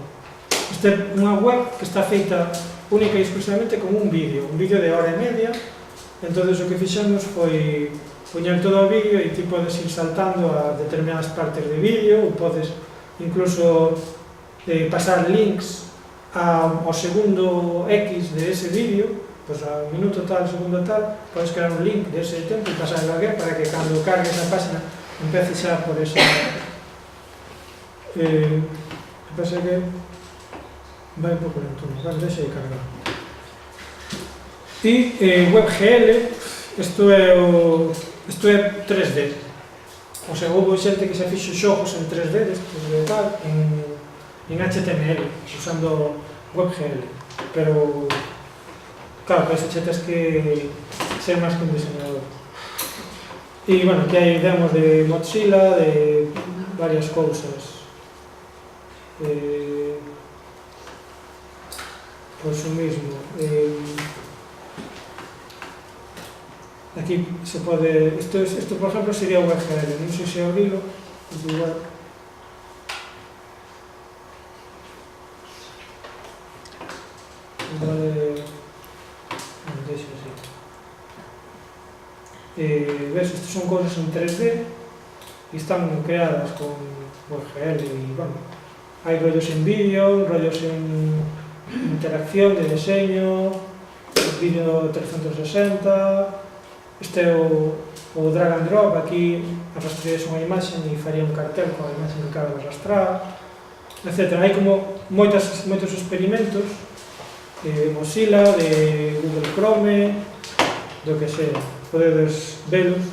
Esta é unha web que está feita única e exclusivamente como un vídeo de hora e media. Entón, o que fixemos foi poñer todo o vídeo e ti podes ir saltando a determinadas partes de vídeo ou podes incluso pasar links ao segundo X de ese vídeo, pois ao minuto tal, segundo tal, podes crear un link de ese tempo e pasarlo aquí para que cando cargues a página empece xa por esa... pasa que vai un pouco lento, vale, deixa de cargar. E WebGL, isto é 3D. O sea, houve xente que xa fixo xogos en 3D, despois de tal, en HTML, usando WebGL. Pero, claro, para iso xa tens que ser máis que un diseñador. E, bueno, que hai demos de Mozilla, de varias cousas. Pois o mismo. Aquí se pode... Isto, por exemplo, sería WebGL. Non sei se abrilo. Igual. Non deixo así. Ves, estes son cousas en 3D e están creadas con WebGL e, bueno, hai rollos en vídeo, rollos en interacción, de diseño, vídeo 360... Este é o drag and drop. Aquí arrastrarías unha imaxe e faría un cartel con a imaxe que acaba de arrastrar, etc. Hai como moitos experimentos de Mozilla, de Google Chrome, do que sea. Podedes velos.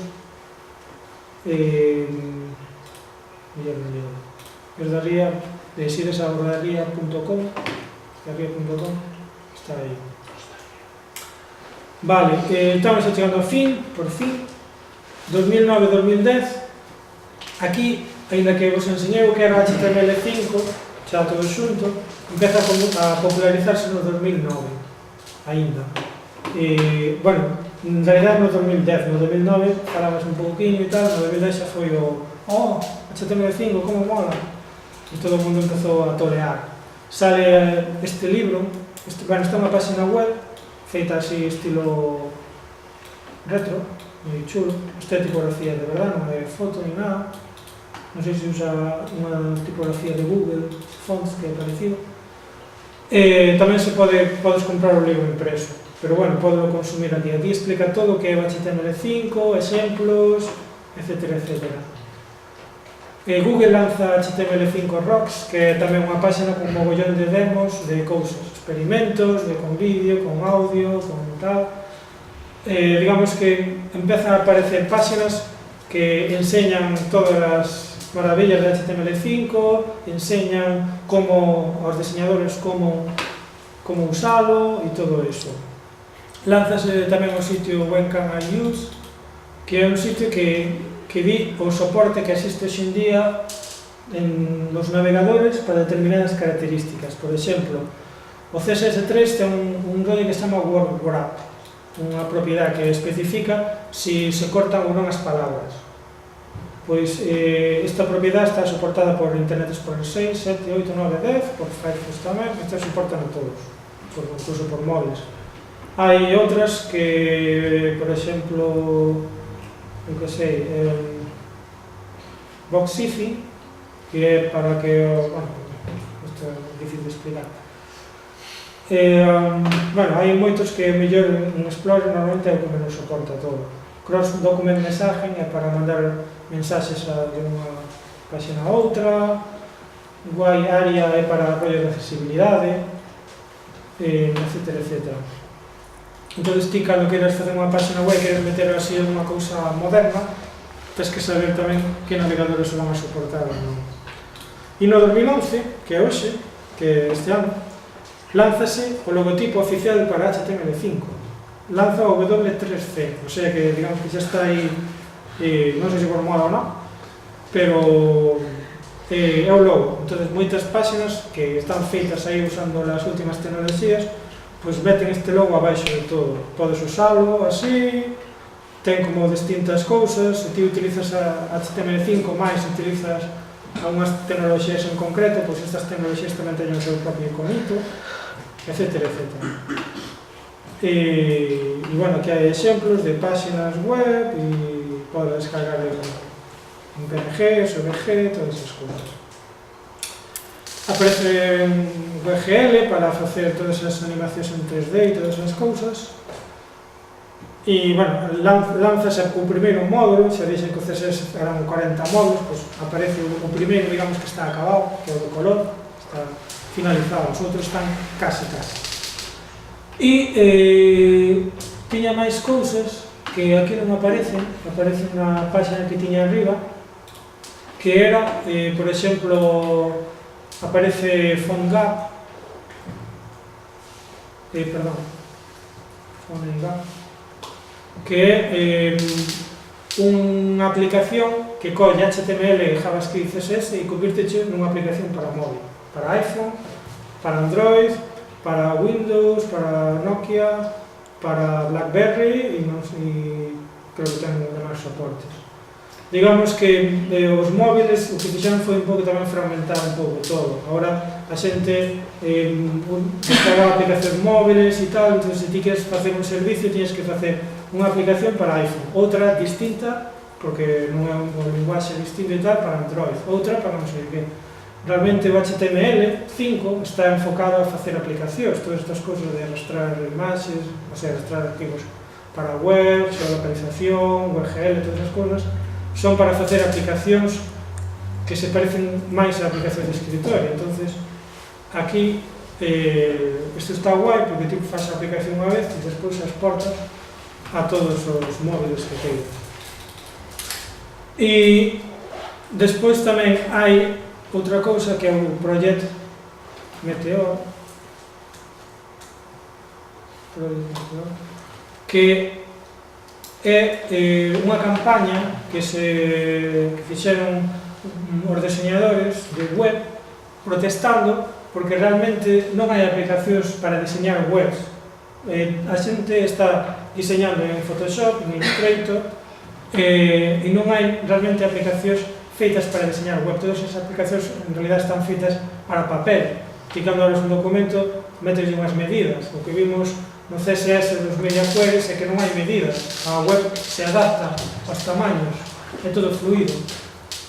Os da ría, de siresabordaría.com, está aí. Vale, estamos chegando ao fin, por fin, 2009-2010. Aquí, ainda que vos enseñei o que era HTML5, xa todo xunto, empeza a popularizarse no 2009, ainda. Bueno, en realidad no 2010, no 2009 falamos un pouquinho e tal, no 2010 xa foi o HTML5, como mola, e todo o mundo empezou a tolear. Sale este libro, bueno, está unha página web feita así estilo retro, moi chulo. Esta é tipografía de verdade, non é foto ni nada. Non sei se usa unha tipografía de Google Fonts que é parecido. Tamén se podes comprar o libro impreso, pero bueno, podelo consumir aquí. Aquí explica todo o que é o HTML5, exemplos, etc. Google lanza HTML5 Rocks, que é tamén unha página con un mogollón de demos de cousas, experimentos, con vídeo, con audio, con tal. digamos que empezan a aparecer páxinas que enseñan todas as maravillas de HTML5, enseñan como aos diseñadores como usalo e todo iso. Lánzase tamén o sitio When Can I Use, que é un sitio que di o soporte que existe hoxe en día nos navegadores para determinadas características. Por exemplo, o CSS3 ten un rollo que se chama word wrap, unha propiedade que especifica se cortan ou non as palabras. Pois esta propiedade está soportada por Internet Explorer 6, 7, 8, 9, 10, por Firefox tamén, esta soportan a todos, incluso por móviles. Hai outras que, por exemplo, eu que sei, Boxify, que é para que, bueno, isto é difícil de explicar. Bueno, hai moitos que mellor en Explorer normalmente é o que menos soporta todo. Cross Document Messaging é para mandar mensaxes de unha página a outra. Wide Area é para rollo de accesibilidade, etc, etc. Entón, ti, cando queres facer unha página web e queres meter así unha cousa moderna, tens que saber tamén que navegadores o van a soportar ou non. E no 2011, que é hoxe, que este ano, lánzase o logotipo oficial para HTML5. Lanza o W3C, o sea que, digamos que xa está aí, non sei se por moda ou non, pero é o logo. Entón, moitas páxinas que están feitas aí usando as últimas tecnologías, pois meten este logo abaixo de todo. Podes usalo así, ten como distintas cousas, se ti utilizas a HTML5 máis, utilizas algunhas tecnologías en concreto, pois estas tecnologías tamén teñen o seu propio iconito, etc, etc. E, bueno, aquí hai exemplos de páxinas web e podes descargar en PNG, SVG, todas esas cousas. Aparece en VGL para facer todas as animacións en 3D e todas esas cousas. E, bueno, lánzase o primeiro módulo, xa dixen que o CSS eran 40 módulos, pois aparece o primeiro, digamos que está acabado, que é o de color, está finalizado, os outros están casi. E tiña máis cousas que aquí non aparecen na página que tiña arriba, que era, por exemplo, aparece PhoneGap, PhoneGap, que é unha aplicación que colle HTML, JavaScript, CSS e convirteche nunha aplicación para móvil, para iPhone, para Android, para Windows, para Nokia, para BlackBerry e non sei, creo que ten demais soportes. Digamos que os móviles o que fixeron foi un pouco tamén fragmentar un pouco todo. Agora a xente descarga aplicacións móviles e tal, entón se ti queres facer un servicio tienes que facer unha aplicación para iPhone, outra distinta, porque non é un linguaxe distinto e tal, para Android, outra para non sei que. Realmente o HTML5 está enfocado a facer aplicacións, todas estas cousas de arrastrar imaxes, o sea, arrastrar arquivos para web, geolocalización, URL, todas esas cousas, son para facer aplicacións que se parecen máis a aplicacións de escritorio. Entonces, aquí, isto está guai, porque ti faz a aplicación unha vez e despois exportas a todos os móviles que teñen. E despois tamén hai outra cousa que é o Project Meteor, que é unha campaña que fixeron os diseñadores de web protestando porque realmente non hai aplicacións para diseñar webs. A xente está diseñando en Photoshop, en Illustrator, e non hai realmente aplicacións feitas para diseñar web. Todas esas aplicacións en realidad están feitas para papel. Ti cando abres un documento metes unhas medidas. O que vimos no CSS dos media queries é que non hai medidas. A web se adapta aos tamaños, é todo fluido.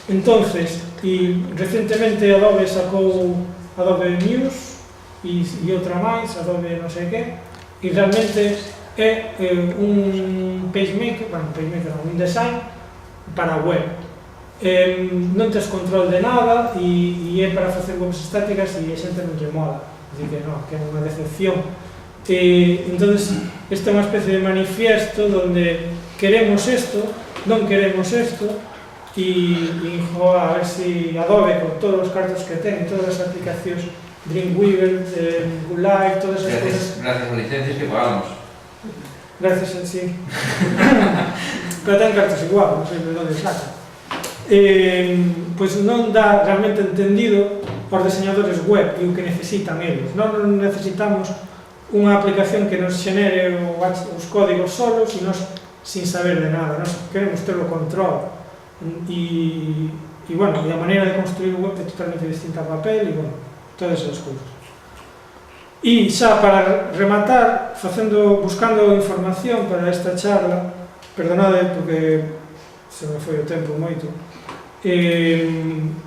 Entonces, e recentemente Adobe sacou Adobe News e outra máis, Adobe non sei que, e realmente é un PageMaker, un design para web. Non tes control de nada e é para facer webs estáticas e a xente non lle mola. Dicir que non, que é unha decepción Entonces, esta é unha especie de manifiesto donde queremos isto, non queremos isto, e a ver si Adobe, con todos os cartos que ten, todas as aplicacións, Dreamweaver, Google Live, todas as cosas. Gracias a licencias que pagamos. Gracias a sí. Pero ten cartos igual, non sei de onde saca. Pois non dá realmente entendido aos diseñadores web e o que necesitan eles. Non necesitamos unha aplicación que nos xenere os códigos solos e nos sin saber de nada. Nos queremos ter o control. E bueno, a maneira de construir o web é totalmente distinta a papel e bueno, todas esas cousas. E xa para rematar, buscando información para esta charla, perdonade porque se me foi o tempo moito,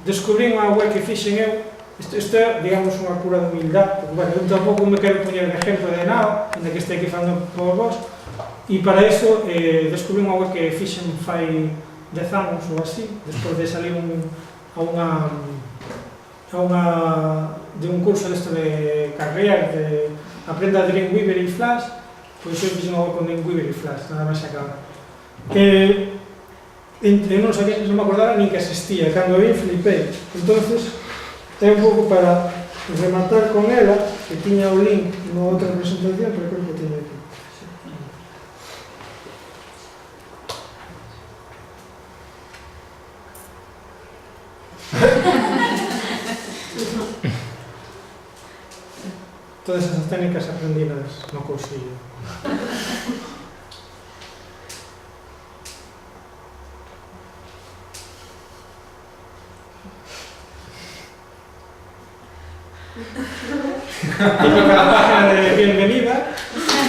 descubrí unha web que fixen eu. Isto é, digamos, unha cura de humildade, porque, bueno, eu tampouco me quero poñer de exemplo de nada, onde que este aquí falando por vos, e para iso descubrí unha web que fixen fai 10 anos ou así, despois de salir de un curso desto de carreira, de aprenda Dreamweaver e Flash, pois eu fixen unha web con Dreamweaver e Flash, nada máis acabar. Eu non sabía, non me acordaba nin que existía, cando vi flipei. Entonces, é un pouco para rematar con ela, que tiña o link na outra presentación, pero creo que tiña aquí. Todas esas técnicas aprendidas no cursillo. Típica página de bienvenida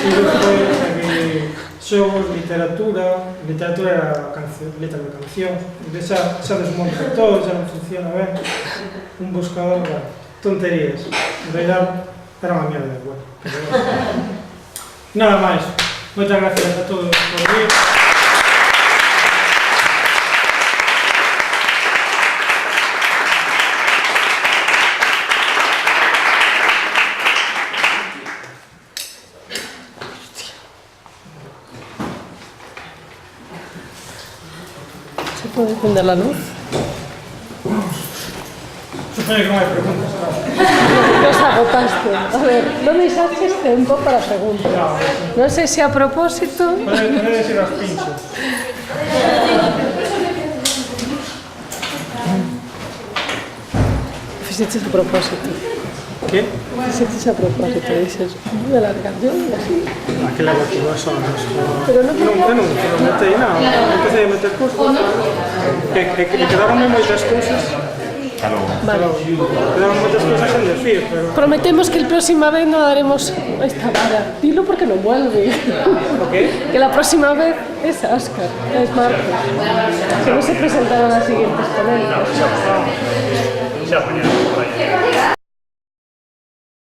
e despois aquí xogos, literatura era letra de canción, xa desmonta todo, xa non funciona ben, un buscador, bueno, tonterías, en realidad era unha mierda de web. Nada máis, moitas gracias a todos por vir. ¿Se puede encender la luz? Supoño que non hai preguntas, claro. Nos agotaste. A ver, non deixaches tempo para preguntas. Non sei se a propósito... Pode decir aos pinchos. Fixeches a propósito. Que? Fixeches a propósito, dices, voy a largar yo e así. Aquela que aquí vas sonas. Pero non Non metei nada. Empecé a meter cousas. Que quedaronme moitas cousas. Vale. Quedaron moitas cousas en decir, pero... Prometemos que el próxima vez no daremos esta vara. Dilo porque no vuelve. ¿O qué? Que la próxima vez es Óscar, es Marcos. Que no se presentaron las siguientes ponencias.